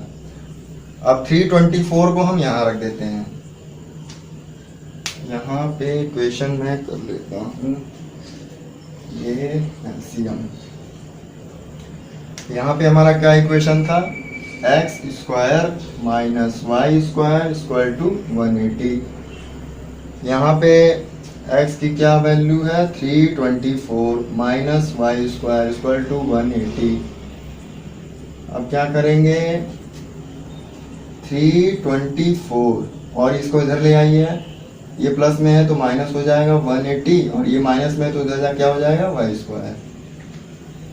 A: अब 324 को हम यहाँ रख देते हैं। यहाँ पे इक्वेशन में कर लेता हूँ, ये एलसीएम। यहाँ पे हमारा क्या इक्वेशन था, x² minus y² equal to 180। यहाँ पे x की क्या वैल्यू है, 324 माइनस y² इक्वल टू 180। अब क्या करेंगे, 324 और इसको इधर ले आइए, ये प्लस में है तो माइनस हो जाएगा 180, और ये माइनस में है तो इधर क्या हो जाएगा, y²।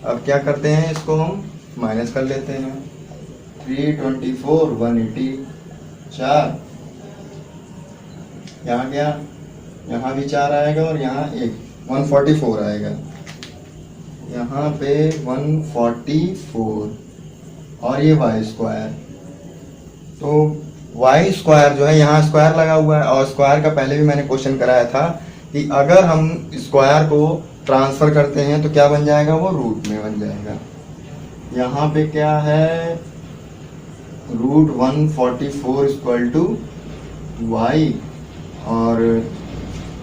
A: अब क्या करते हैं, इसको हम माइनस कर लेते हैं। 324 180 4, यहाँ गया, यहाँ भी 4 आएगा और यहाँ 144 आएगा। यहाँ पे 144 और ये y²। तो y² जो है, यहाँ स्क्वायर लगा हुआ है, और स्क्वायर का पहले भी मैंने क्वेश्चन कराया था कि अगर हम स्क्वायर को ट्रांसफर करते हैं तो क्या बन जाएगा, वो रूट में बन जाएगा। यहाँ पे क्या है, √144 इक्वल टू y, और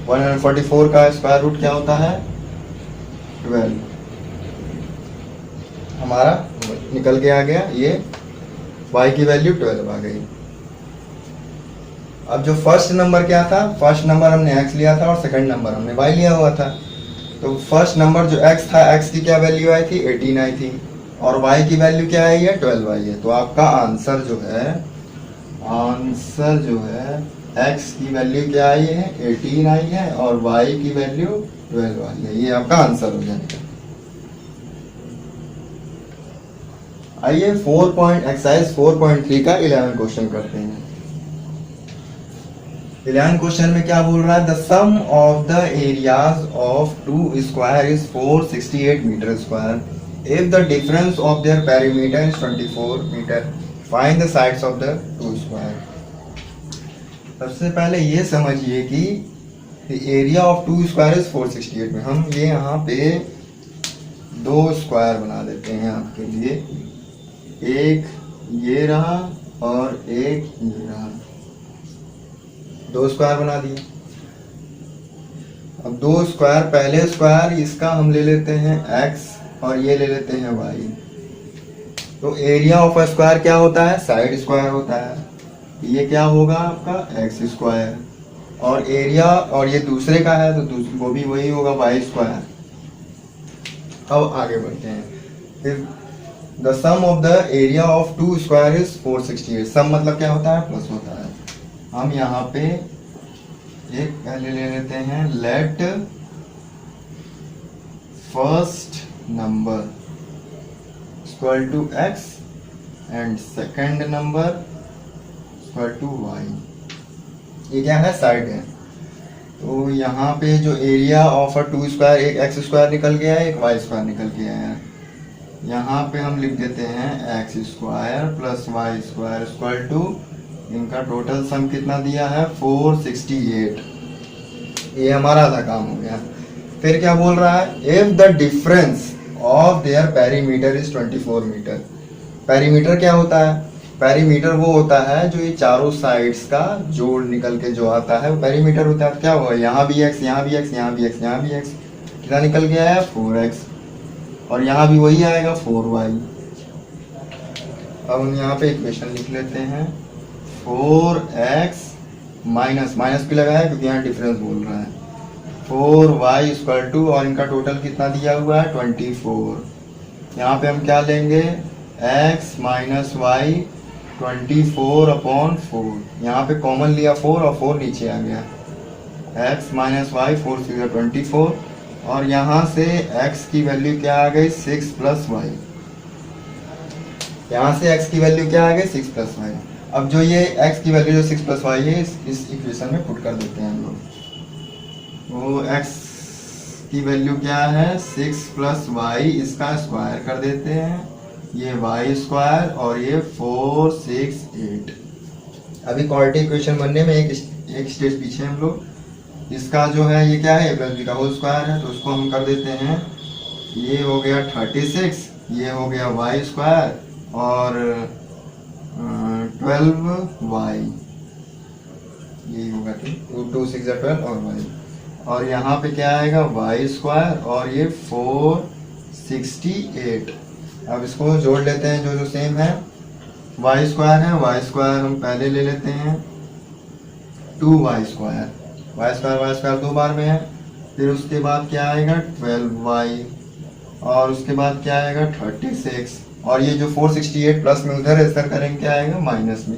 A: 144 का स्क्वायर रूट क्या होता है, 12। हमारा निकल के आ गया, ये y की वैल्यू 12 आ गई। अब जो फर्स्ट नंबर क्या था, फर्स्ट नंबर हमने x लिया था और सेकंड नंबर हमने y लिया हुआ था। तो फर्स्ट नंबर जो x था, x की क्या वैल्यू आई थी, 18 आई थी, और y की वैल्यू क्या आई है, 12 आई है। तो आपका आंसर जो है x की वैल्यू क्या आई है, 18 आई है, और y की वैल्यू 12 आई है। ये आपका आंसर हो जाएगा। आइए एक्सरसाइज 4.3 का 11 क्वेश्चन करते हैं। 11 क्वेश्चन में क्या बोल रहा है, the sum of the areas of 2 square is 468 metre square. If the difference of their perimeter is 24 metre, find the sides of the 2 square. सबसे पहले ये समझिए कि एरिया ऑफ 2 स्क्वायर इज 468 में हम ये यहाँ पे 2 स्क्वायर बना देते हैं आपके लिए। एक ये रहा और एक ये रहा, 2 स्क्वायर बना दिए। अब 2 स्क्वायर, पहले स्क्वायर इसका हम ले लेते हैं x और ये ले लेते हैं y। तो एरिया ऑफ अ स्क्वायर क्या होता है? साइड स्क्वायर होता है। ये क्या होगा आपका एक्स स्क्वायर, और एरिया और ये दूसरे का है तो वो भी वही होगा वाई स्क्वायर। अब आगे बढ़ते हैं। फिर the sum of the area of 2 square is 468। Sum मतलब क्या होता है? प्लस होता है। हम यहाँ पे एक पहले ले लेते हैं, let first number equal to x and second number equal to y। ये क्या है? साइड है। तो यहाँ पे जो एरिया ऑफ अ 2 स्क्वायर, एक x स्क्वायर निकल गया है, एक y स्क्वायर निकल गया है। यहाँ पे हम लिख देते हैं x square plus y square equal to, इनका टोटल सम कितना दिया है? 468। ये हमारा आधा काम हो गया। फिर क्या बोल रहा है? If the difference of their perimeter is 24 metre. Perimeter क्या होता है? पेरीमीटर वो होता है जो ये चारों साइड्स का जोड़ निकल के जो आता है वो पेरीमीटर होता है। क्या हुआ? यहाँ भी x, यहाँ भी x, यहाँ भी x, यहाँ भी x, कितना निकल गया है? 4x, और यहाँ भी वही आएगा 4y। अब हम यहाँ पे इक्वेशन लिख लेते हैं, 4x माइनस भी लगा है क्योंकि यहाँ डिफरेंस बोल रहा है, 4y इक्वल टू, और इनका टोटल कितना दिया हुआ है? 24। यहाँ पे हम क्या लेंगे? x minus y 24 upon 4। यहाँ पे कॉमन लिया 4 और 4 नीचे आ गया, x माइनस वाई 4 6 24, और यहाँ से x की वैल्यू क्या आ गई? 6 प्लस वाई। यहाँ से x की वैल्यू क्या आ गई? 6 प्लस वाई। अब जो ये x की वैल्यू जो 6 प्लस वाई है इस इक्वेशन में पुट कर देते हैं हम लोग। वो x की वैल्यू क्या है? 6 प्लस वाई, इसका स्क्वायर कर देते हैं, ये y स्क्वायर और ये 468। अभी क्वाड्रेटिक इक्वेशन बनने में एक स्टेज पीछे हम लोग। इसका जो है ये क्या है? a प्लस बी का होल स्क्वायर है, तो उसको हम कर देते हैं, ये हो गया 36, ये हो गया y स्क्वायर और 12y, ये होगा 2 6 12 और y, और यहाँ पे क्या आएगा? y स्क्वायर और ये 468। अब इसको जोड़ लेते हैं जो सेम है। y स्क्वायर है, y स्क्वायर हम पहले ले लेते हैं 2y स्क्वायर, y स्क्वायर 2 बार में है। फिर उसके बाद क्या आएगा? 12y, और उसके बाद क्या आएगा? 36, और ये जो 468 प्लस में उधर है सर करेंगे क्या आएगा? माइनस में।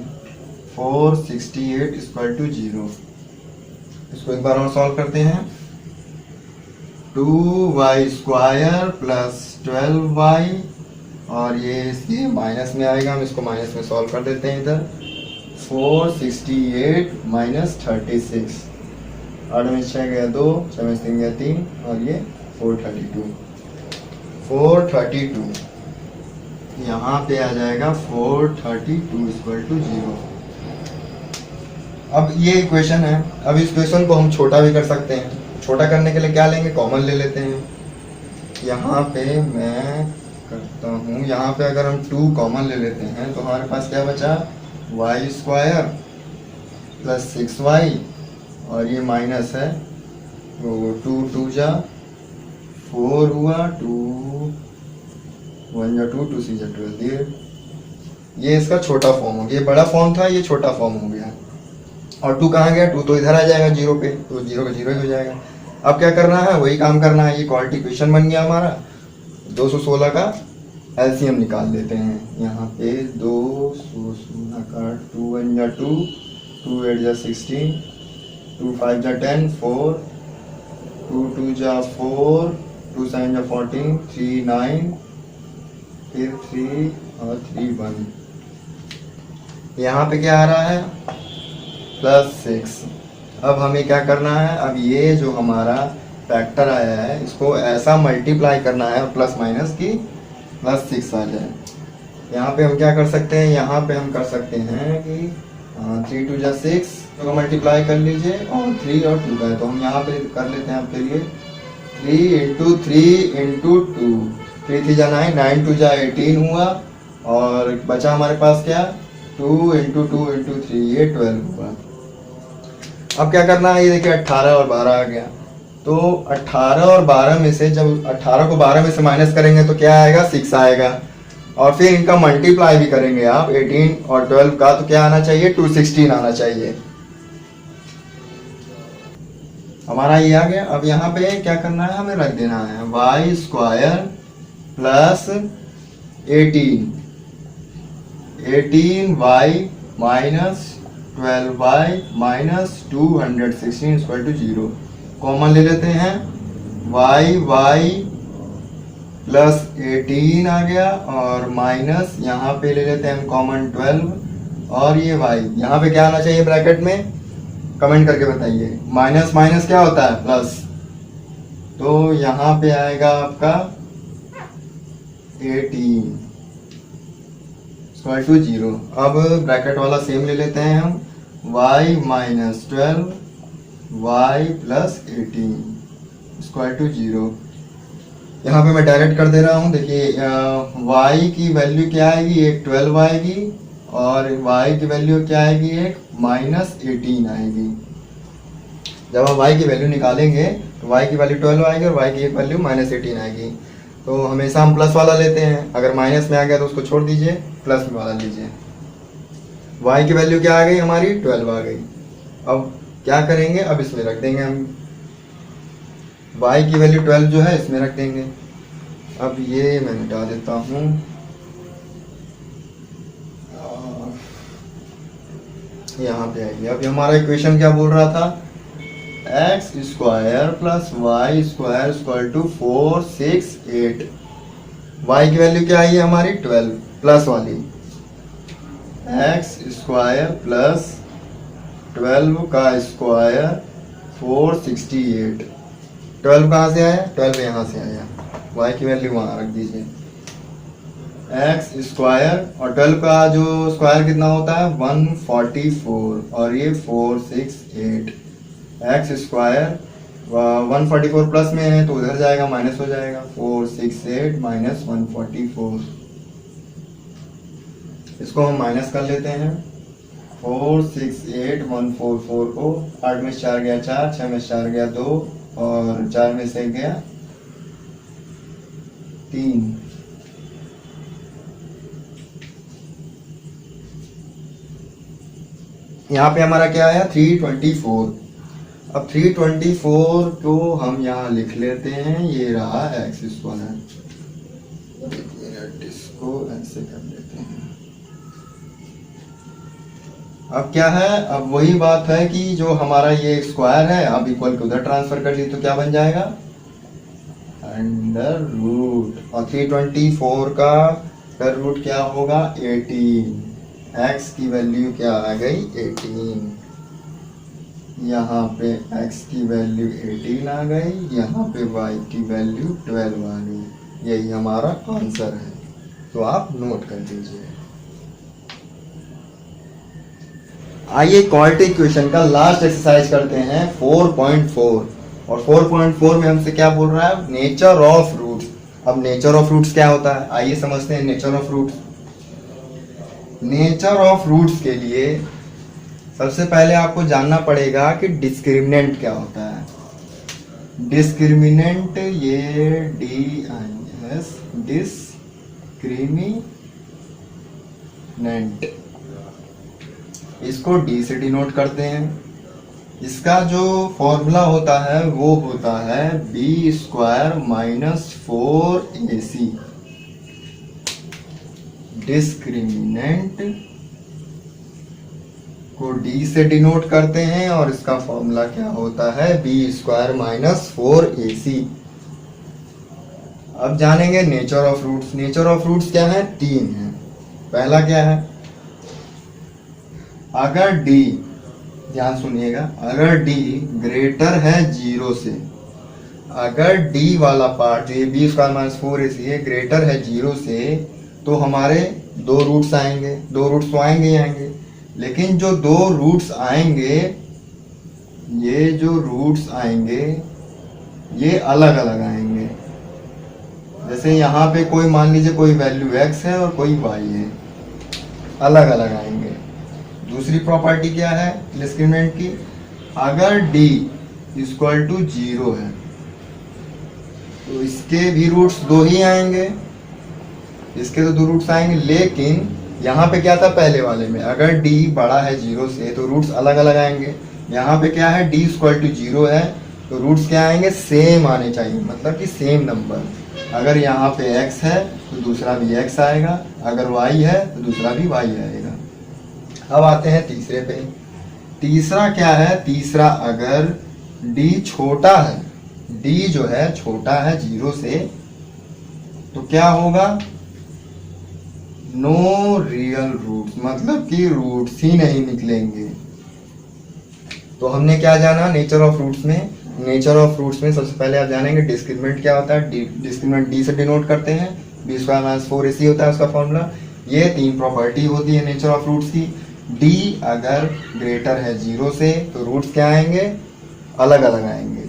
A: 468 इक्वल टू 0। इसको एक बार और सॉल्व करते हैं, 2y स्क्वायर प्लस 12y, और ये माइनस में आएगा, हम इसको माइनस में सॉल्व कर देते हैं इधर। 468 माइनस 36, 8 में 6 गया 2, 6 में 3 गया 3, और ये 432 यहाँ पे आ जाएगा 432 इक्वल टू 0। अब ये इक्वेशन है। अब इस इक्वेशन को हम छोटा भी कर सकते हैं। छोटा करने के लिए क्या लेंगे? कॉमन ले लेते हैं। यहाँ पे मैं करता हूँ, यहाँ पे अगर हम 2 कॉमन ले लेते हैं तो हमारे पास क्या बचा? y स्क्वायर प्लस 6y, और ये माइनस है, तो 2 2 जा 4 हुआ, 2 1 जा 2, 2 6 जा 12। ये इसका छोटा फॉर्म हो गया। ये बड़ा फॉर्म था, ये छोटा फॉर्म हो गया। और 2 कहाँ गया? 2 तो इधर आ जाएगा 0 पे, तो 0 का 0 ही हो जाएगा। अब क्या करना है? वही काम करना है। ये क्वाड्रेटिक इक्वेशन बन गया हमारा। 216 का एलसीएम निकाल लेते हैं। यहाँ पे 216 का 2 1 जा 2, 2 8 जा 16, 2 5 जा 10, 4, 2 2 जा 4, 2 7 जा 14, 3 9, फिर 3 और 3 1। यहाँ पे क्या आ रहा है? +6। अब हमें क्या करना है? अब ये जो हमारा फैक्टर आया है इसको ऐसा मल्टीप्लाई करना है प्लस माइनस की +6 आ जाए। यहाँ पे हम क्या कर सकते हैं? यहाँ पे हम कर सकते हैं कि 3 2 जा 6 तो मल्टीप्लाई कर लीजिए, और 3 और 2 का है तो हम यहाँ पे कर लेते हैं आपके लिए 3 × 3 × 2, 3 3 जा 9, 9 2 जा 18 हुआ, और बचा हमारे पास क्या, 2 इंटू 2 इंटू 3, ये 12 हुआ। अब क्या करना है, ये देखिए 18 और 12 आ गया। तो 18 और 12 में से, जब 18 को 12 में से माइनस करेंगे तो क्या आएगा, 6 आएगा। और फिर इनका मल्टीप्लाई भी करेंगे आप 18 और 12 का, तो क्या आना चाहिए, 216 आना चाहिए। हमारा ये आ गया। अब यहाँ पे क्या करना है, हमें रख देना है y square plus 18y minus 12y minus 216 equal to 0। Common ले लेते हैं, y प्लस 18 आ गया और माइनस यहाँ पे ले लेते हैं हम कॉमन 12, और ये y यहाँ पे क्या आना चाहिए ब्रैकेट में, कमेंट करके बताइए। माइनस माइनस क्या होता है, प्लस, तो यहाँ पे आएगा आपका 18 इक्वल टू 0। अब ब्रैकेट वाला सेम ले लेते हैं हम, y minus 12 y plus 18 equal to 0। यहाँ पे मैं डायरेक्ट कर दे रहा हूँ। देखिए y की वैल्यू क्या आएगी, एक 12 आएगी, और y की वैल्यू क्या आएगी, एक माइनस 18 आएगी। जब हम y की वैल्यू निकालेंगे तो y की वैल्यू 12 आएगी और y की एक वैल्यू माइनस 18 आएगी। तो हमेशा हम प्लस वाला लेते हैं, अगर माइनस में आ गया तो उसको छोड़ दीजिए, प्लस में वाला लीजिए। y की वैल्यू क्या आ गई हमारी, 12 आ गई। अब क्या करेंगे, अब इसमें रख देंगे हम, y की वैल्यू 12 जो है इसमें रख देंगे। अब ये मैं मिटा देता हूँ, यहाँ पे आएगी। अब हमारा इक्वेशन क्या बोल रहा था, x square plus y square equal to 4 6 8। वाई की वैल्यू क्या आई है हमारी, 12 प्लस वाली, एक्स स्क्वायर प्लस 12 का स्क्वायर 468। 12 कहाँ से आया, 12 यहाँ से आया, वाई की वैल्यू वहाँ रख दीजिए। एक्स स्क्वायर और 12 का जो स्क्वायर कितना होता है, 144, और ये 468। एक्स स्क्वायर 144 प्लस में है तो उधर जाएगा, माइनस हो जाएगा, 468 माइनस 144। इसको हम माइनस कर लेते हैं। 468 144 को 8 में 4 गया 4, 6 में 4 गया 2, और 4 में से गया 3। यहाँ पे हमारा क्या आया, 324। अब 324 को हम यहाँ लिख लेते हैं, ये रहा एक्स स्क्वायर। इसको ऐसे कर लेते हैं। अब क्या है, अब वही बात है कि जो हमारा ये स्क्वायर है, अब इक्वल के उधर ट्रांसफर कर दी तो क्या बन जाएगा, अंडर रूट। और 324 का अंडर रूट क्या होगा, 18। x की वैल्यू क्या आ गई, 18। यहाँ पे x की वैल्यू 18 आ गई, यहाँ पे y की वैल्यू 12 आ गई। यही हमारा आंसर है, तो आप नोट कर दीजिए। आइए क्वाड्रेटिक इक्वेशन का लास्ट एक्सरसाइज करते हैं 4.4। और 4.4 में हमसे क्या बोल रहा है, नेचर ऑफ रूट्स। अब नेचर ऑफ रूट्स क्या होता है, आइए समझते हैं nature of roots. Nature of roots के लिए सबसे पहले आपको जानना पड़ेगा कि डिस्क्रिमिनेंट क्या होता है। डिस्क्रिमिनेंट, ये DIS, डिस्क्रिमिनेंट, इसको D से डिनोट करते हैं। इसका जो फॉर्मूला होता है वो होता है B square minus 4AC। Discriminant को D से डिनोट करते हैं और इसका फॉर्मूला क्या होता है, B स्क्वायर माइनस 4AC। अब जानेंगे nature of roots. Nature of roots क्या है, 3 है। पहला क्या है, अगर D, ध्यान सुनिएगा, अगर D ग्रेटर है 0 से, अगर D वाला पार्ट ये B स्क्वायर माइनस 4AC है ग्रेटर है 0 से, तो हमारे 2 रूट्स आएंगे। 2 रूट्स तो आएंगे ही आएंगे, लेकिन जो 2 रूट्स आएंगे, ये जो रूट्स आएंगे ये अलग अलग आएंगे। जैसे यहाँ पे कोई मान लीजिए कोई वैल्यू x है और कोई y है, अलग अलग आएंगे। दूसरी प्रॉपर्टी क्या है डिस्क्रिमिनेंट की, अगर d इक्वल टू 0 है तो इसके भी रूट्स 2 ही आएंगे, इसके तो 2 रूट्स आएंगे। लेकिन यहाँ पे क्या था पहले वाले में, अगर d बड़ा है 0 से तो रूट्स अलग अलग आएंगे। यहाँ पे क्या है d इक्वल टू 0 है तो रूट्स क्या आएंगे, सेम आने चाहिए, मतलब कि सेम नंबर। अगर यहाँ पे x है तो दूसरा भी x आएगा, अगर y है तो दूसरा भी y आएगा। अब आते हैं तीसरे पे। तीसरा क्या है, तीसरा अगर d छोटा है, d जो है छोटा है 0 से, तो क्या होगा, नो रियल रूट्स, मतलब कि रूट्स ही नहीं निकलेंगे। तो हमने क्या जाना नेचर ऑफ रूट्स में, नेचर ऑफ रूट्स में सबसे पहले आप जानेंगे डिस्क्रिमिनेंट क्या होता है। डिस्क्रिमिनेंट डी से डिनोट करते हैं, बी स्क्वायर माइनस 4ac होता है उसका फॉर्मूला। ये 3 प्रॉपर्टी होती है नेचर ऑफ रूट्स की। डी अगर ग्रेटर है 0 से तो रूट्स क्या आएंगे, अलग अलग आएंगे।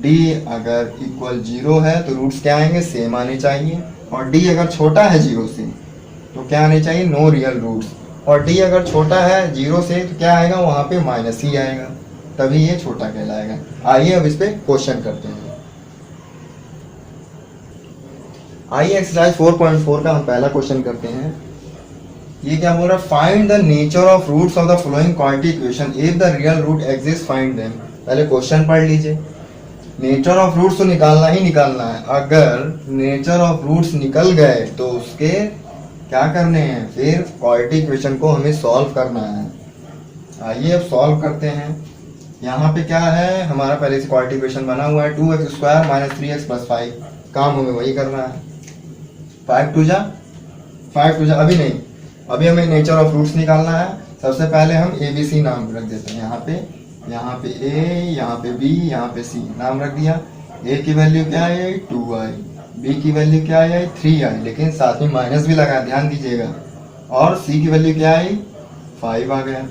A: डी अगर इक्वल 0 है तो रूट्स क्या आएंगे, सेम आने चाहिए। और डी अगर छोटा है 0 से तो क्या आने चाहिए, नो रियल रूट्स। और डी अगर छोटा है 0 से तो क्या आएगा, वहां पे माइनस ही आएगा, तभी ये छोटा कहलाएगा। आइए अब इस पे क्वेश्चन करते हैं। आइए एक्सरसाइज 4.4 का हम पहला क्वेश्चन करते हैं। ये क्या बोल रहा है, find the nature of roots of the following quadratic equation if the real root exist find them. पहले क्वेश्चन पढ़ लीजिए। नेचर ऑफ रूट्स तो निकालना ही निकालना है। अगर नेचर ऑफ रूट्स निकल गए तो उसके क्या करने हैं, फिर क्वाड्रेटिक इक्वेशन को हमें सॉल्व करना है। आइए अब सॉल्व करते हैं। यहाँ पे क्या है, हमारा पहले से क्वाड्रेटिक इक्वेशन बना हुआ है, 2x square minus 3x plus 5। काम हमें वही करना है। 5 टू जा अभी नहीं, अभी हमें नेचर ऑफ रूट्स निकालना है। सबसे पहले हम ABC नाम रख देते हैं। यहाँ पे A, यहाँ पे B, यहाँ पे C नाम रख दिया। A की वैल्यू क्या है, 2i, B की वैल्यू क्या है, 3i, लेकिन साथ में माइनस भी लगा, ध्यान दीजिएगा। और C की वैल्यू क्या है, 5 आ गया।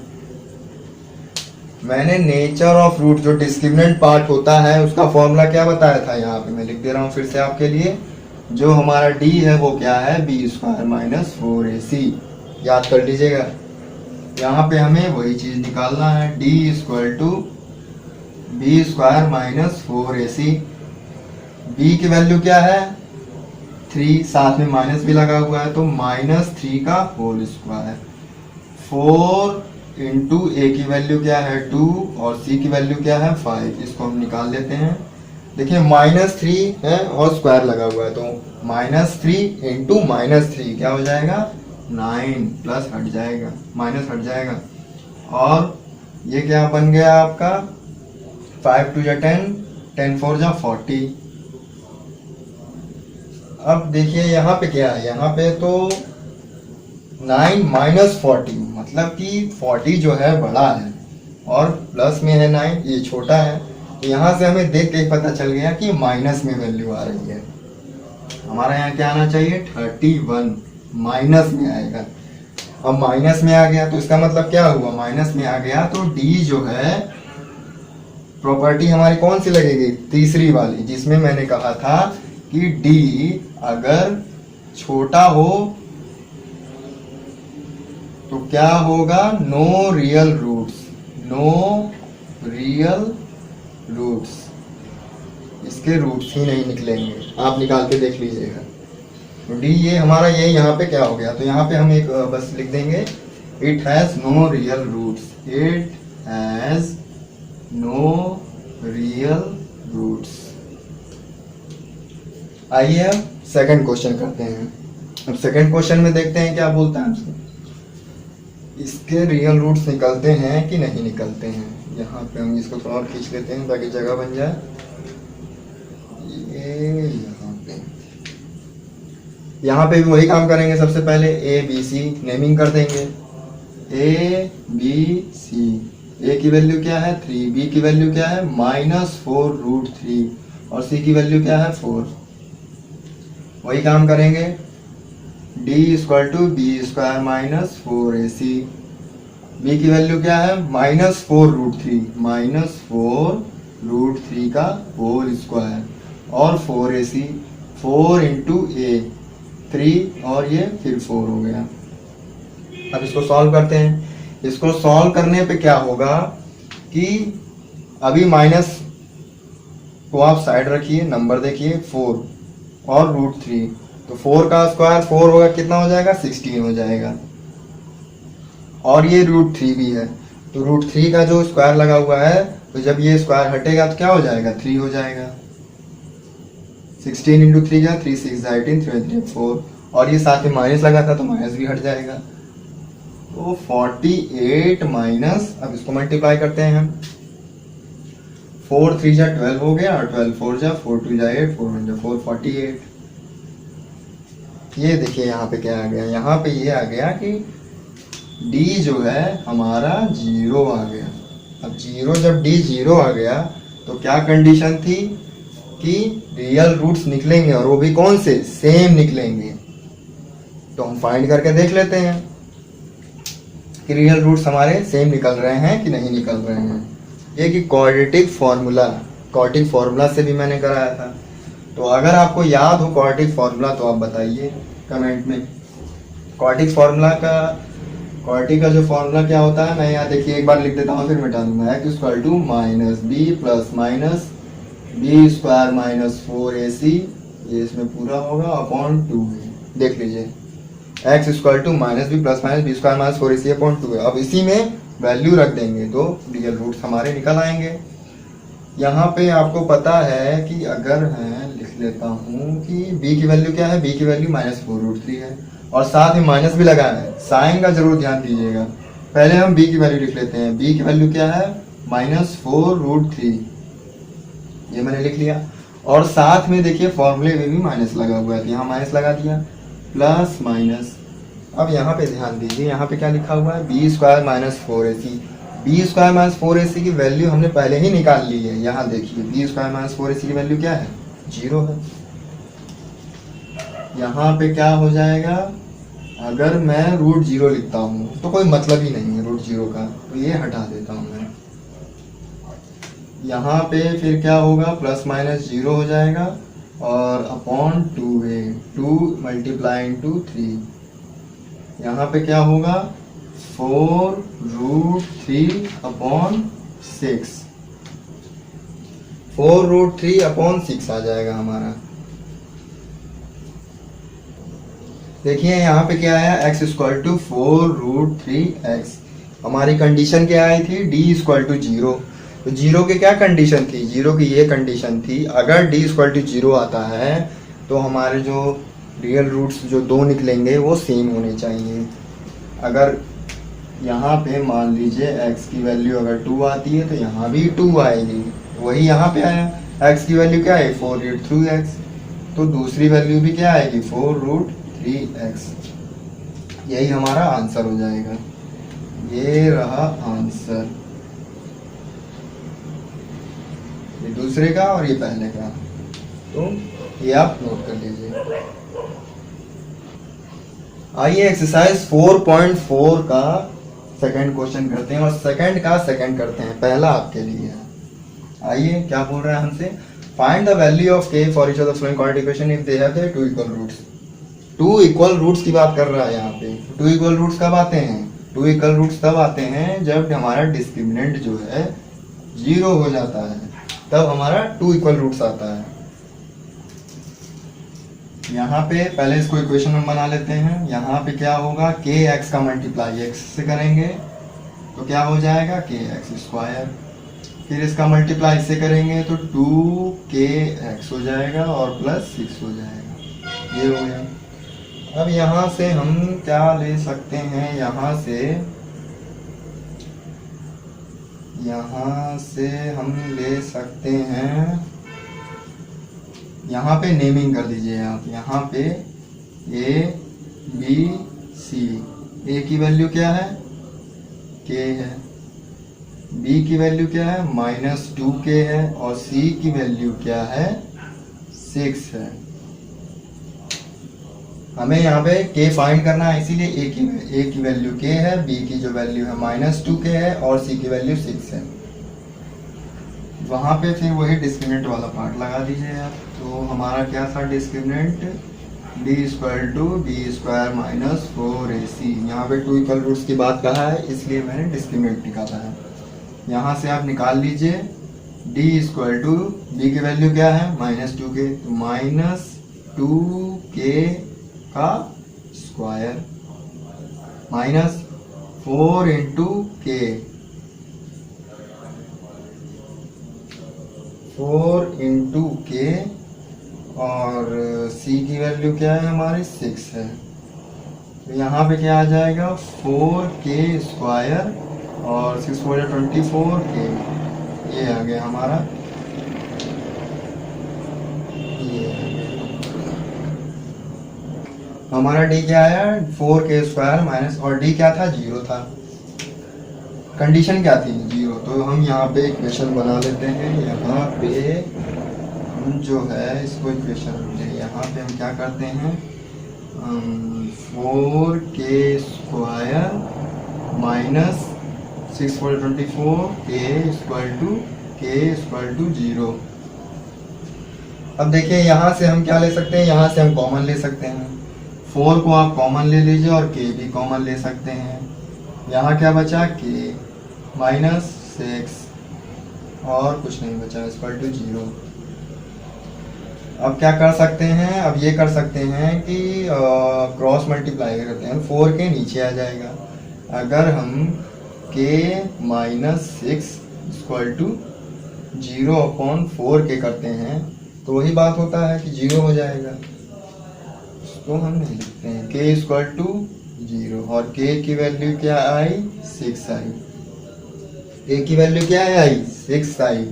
A: मैंने नेचर ऑफ रूट जो डिस्क्रिमिनेंट पार्ट होता है उसका फॉर्मूला क्या बताया था, यहाँ पे मैं लिख दे रहा हूँ फिर से आपके लिए। जो हमारा d है वो क्या है, बी स्क्वायर माइनस 4ac, याद कर लीजिएगा। यहाँ पे हमें वही चीज निकालना है, d equal to b square minus 4ac। b की वैल्यू क्या है, 3, साथ में माइनस भी लगा हुआ है तो माइनस 3 का होल स्क्वायर। 4 इंटू ए की वैल्यू क्या है 2 और सी की वैल्यू क्या है 5। इसको हम निकाल लेते हैं। देखिए -3 है और स्क्वायर लगा हुआ है तो -3 इंटू -3 क्या हो जाएगा 9, प्लस हट जाएगा, माइनस हट जाएगा। और ये क्या बन गया आपका 5 टू 10, 10 4 जा 40। अब देखिए यहाँ पे क्या है, यहाँ पे तो 9 माइनस 40, मतलब कि 40 जो है बड़ा है और प्लस में है 9, ये छोटा है। तो यहाँ से हमें देख के पता चल गया कि माइनस में वैल्यू आ रही है। हमारा यहाँ क्या आना चाहिए 31, माइनस में आएगा। अब माइनस में आ गया तो इसका मतलब क्या हुआ, माइनस में आ गया तो डी जो है प्रॉपर्टी हमारी कौन सी लगेगी, तीसरी वाली, जिसमें मैंने कहा था कि डी अगर छोटा हो तो क्या होगा, no real roots, no real roots, इसके रूट्स ही नहीं निकलेंगे। आप निकाल के देख लीजिएगा। तो डी ये हमारा ये यहाँ पे क्या हो गया, तो यहाँ पे हम एक बस लिख देंगे it has no real roots, it has no real roots. आइए अब सेकंड क्वेश्चन करते हैं। अब सेकंड क्वेश्चन में देखते हैं क्या बोलता है हमसे, इसके रियल रूट्स निकलते हैं कि नहीं निकलते हैं। यहाँ पे हम इसको थोड़ा और खींच लेते हैं ताकि जगह बन जाए। ये यहाँ पे भी वही काम करेंगे। सबसे पहले ए बी सी नेमिंग कर देंगे, ए बी सी। ए की वैल्यू क्या है 3, बी की वैल्यू क्या है -4√3 और सी की वैल्यू क्या है 4। वही काम करेंगे, D equal to b square minus 4ac। बी की वैल्यू क्या है -4√3, -4√3 का होल स्क्वायर और 4ac। 4 इंटू ए 3 और ये फिर 4 हो गया। अब इसको सॉल्व करते हैं। इसको सॉल्व करने पे क्या होगा कि अभी माइनस को आप साइड रखिए, नंबर देखिए 4 और √3, तो 4 का स्क्वायर 4 होगा, कितना हो जाएगा 16 हो जाएगा। और ये √3 भी है, तो √3 का जो स्क्वायर लगा हुआ है, तो जब ये स्क्वायर हटेगा तो क्या हो जाएगा 3 हो जाएगा। 16 इंटू 3 क्या 3 6 18 3 3 4, और ये साथ में माइनस लगा था तो माइनस भी हट जाएगा। तो 48 माइनस, अब इसको मल्टीप्लाई करते हैं हम। 4 3 जा 12 हो गया, और 12 4 जा 4 2 जा 8 4 1 जा 4 48। ये देखिए यहाँ पे क्या आ गया, यहाँ पे ये आ गया कि d जो है हमारा 0 आ गया। अब 0 जब d 0 आ गया तो क्या कंडीशन थी कि रियल रूट्स निकलेंगे, और वो भी कौन से, सेम निकलेंगे। तो हम फाइंड करके देख लेते हैं कि रियल रूट्स हमारे सेम निकल रहे हैं कि नहीं निकल रहे हैं। ये कि क्वाड्रेटिक फार्मूला से भी मैंने कराया था। तो अगर आपको याद हो क्वाड्रेटिक फार्मूला तो आप बताइए कमेंट में। क्वाड्रेटिक का जो फार्मूला क्या होता है, मैं यहाँ देखिए एक बार लिख देता हूँ फिर मिटा दूंगा। x equal to minus b plus minus b square minus 4ac, ये इसमें पूरा होगा, अपॉन 2 है। देख लीजिए x equal to minus b plus minus b square minus 4ac upon 2 है। अब इसी में वैल्यू रख देंगे तो रियल रूट्स हमारे निकल आएंगे। यहाँ पे आपको पता है कि अगर मैं लिख लेता हूँ कि b की वैल्यू क्या है, b की वैल्यू -4√3 है, और साथ में माइनस भी लगा है। साइन का जरूर ध्यान दीजिएगा। पहले हम b की वैल्यू लिख लेते हैं। b की वैल्यू क्या है, -4√3, ये मैंने लिख लिया। और साथ में देखिए फॉर्मूले में भी माइनस लगा हुआ है, तो यहाँ माइनस लगा दिया, प्लस माइनस। अब यहाँ पे ध्यान दीजिए, यहाँ पे क्या लिखा हुआ है, b square minus 4ac। B square minus 4ac की वैल्यू हमने पहले ही निकाल ली है। यहाँ देखिए बी स्क्वायर माइनस 4ac की वैल्यू क्या है, 0 है। यहाँ पे क्या हो जाएगा, अगर मैं √0 लिखता हूँ तो कोई मतलब ही नहीं है √0 का, तो ये हटा देता हूँ मैं। यहाँ पे फिर क्या होगा, प्लस माइनस 0 हो जाएगा, और अपॉन 2 है, 2 मल्टीप्लाई इंटू 3। यहाँ पे क्या होगा, 4√3 अपॉन 6, 4√3 अपॉन 6 आ जाएगा हमारा। देखिए यहाँ पे क्या आया, x इक्वल टू 4√3x। हमारी कंडीशन क्या आई थी, d इक्वल टू 0। तो 0 की क्या कंडीशन थी, 0 की ये कंडीशन थी, अगर d इक्वल टू 0 आता है तो हमारे जो रियल रूट्स जो 2 निकलेंगे वो सेम होने चाहिए। अगर यहाँ पे मान लीजिए x की वैल्यू अगर 2 आती है तो यहाँ भी 2 आएगी, वही यहाँ पे आया। x की वैल्यू क्या है, 4√3x, तो दूसरी वैल्यू भी क्या आएगी, 4√3x। यही हमारा आंसर हो जाएगा। ये रहा आंसर, ये दूसरे का और ये पहले का, तो ये आप नोट कर लीजिए। आइए एक्सरसाइज 4.4 का सेकंड क्वेश्चन करते हैं, और सेकंड का सेकंड करते हैं, पहला आपके लिए है। आइए क्या बोल रहा है हमसे, find the value of k for each of the following quadratic equation if they have the 2 equal roots. 2 equal roots की बात कर रहा है यहाँ पे। 2 इक्वल रूट्स कब आते हैं, 2 इक्वल रूट्स तब आते हैं जब हमारा डिस्क्रिमिनेंट जो है 0 हो जाता है, तब हमारा 2 इक्वल रूट्स आता है। यहाँ पे पहले इसको इक्वेशन में बना लेते हैं। यहाँ पे क्या होगा, kx का मल्टीप्लाई x से करेंगे तो क्या हो जाएगा, kx स्क्वायर। फिर इसका मल्टीप्लाई इससे करेंगे तो 2kx हो जाएगा, और प्लस 6 हो जाएगा। ये हो गया। अब यहाँ से हम क्या ले सकते हैं, यहाँ से हम ले सकते हैं, यहाँ पे नेमिंग कर दीजिए आप। यहाँ पे a b c, a की वैल्यू क्या है, k है, b की वैल्यू क्या है, -2k है, और c की वैल्यू क्या है, 6 है। हमें यहाँ पे k फाइंड करना है, इसीलिए a की वैल्यू k है, b की जो वैल्यू है -2k है, और c की वैल्यू 6 है। वहाँ पे फिर वही डिस्क्रिमिनेंट वाला पार्ट लगा दीजिए आप। तो हमारा क्या था discriminant, D square to D square minus 4ac। यहाँ पे टू इक्वल रूट्स की बात कहा है इसलिए मैंने डिस्क्रिमिनेंट निकाला है। यहाँ से आप निकाल लीजिए डी स्क्वायर टू, डी की वैल्यू क्या है -2k, तो -2k का स्क्वायर माइनस 4 इंटू के, 4 इंटू के, और c की वैल्यू क्या है हमारी 6 है। तो यहाँ पे क्या आ जाएगा 4k स्क्वायर और 6 4 24k, ये आ गया हमारा, ये हमारा d क्या आया 4k स्क्वायर माइनस, और d क्या था 0 था, कंडीशन क्या थी 0। तो हम यहाँ पे इक्वेशन बना लेते हैं। यहाँ पे हम जो है इसको इक्वेशन, यहाँ पे हम क्या करते हैं 4k square minus 6 4 24 k square to 0। अब देखिए यहाँ से हम क्या ले सकते हैं, यहाँ से हम कॉमन ले सकते हैं, 4 को आप कॉमन ले लीजिए और k भी कॉमन ले सकते हैं। यहाँ क्या बचा k माइनस 6 और कुछ नहीं बचा, इक्वल टू 0। अब क्या कर सकते हैं, अब ये कर सकते हैं कि क्रॉस मल्टीप्लाई करते हैं, 4k नीचे आ जाएगा। अगर हम k minus 6 equal to 0 upon 4k करते हैं तो वही बात होता है कि 0 हो जाएगा। तो हम नहीं लिखते हैं k इक्वल टू 0, और k की वैल्यू क्या आई 6 आई, k की वैल्यू क्या है आई 6 आई।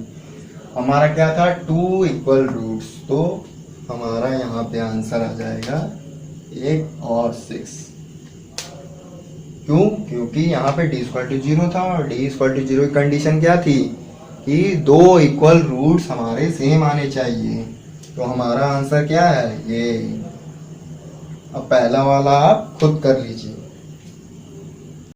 A: हमारा क्या था 2 इक्वल रूट्स, तो हमारा यहाँ पे आंसर आ जाएगा 1 और 6। क्यों, क्योंकि यहाँ पे d इक्वल टू 0 था और d इक्वल टू 0 की कंडीशन क्या थी कि 2 इक्वल रूट्स हमारे सेम आने चाहिए। तो हमारा आंसर क्या है ये। अब पहला वाला आप खुद कर लीजिए।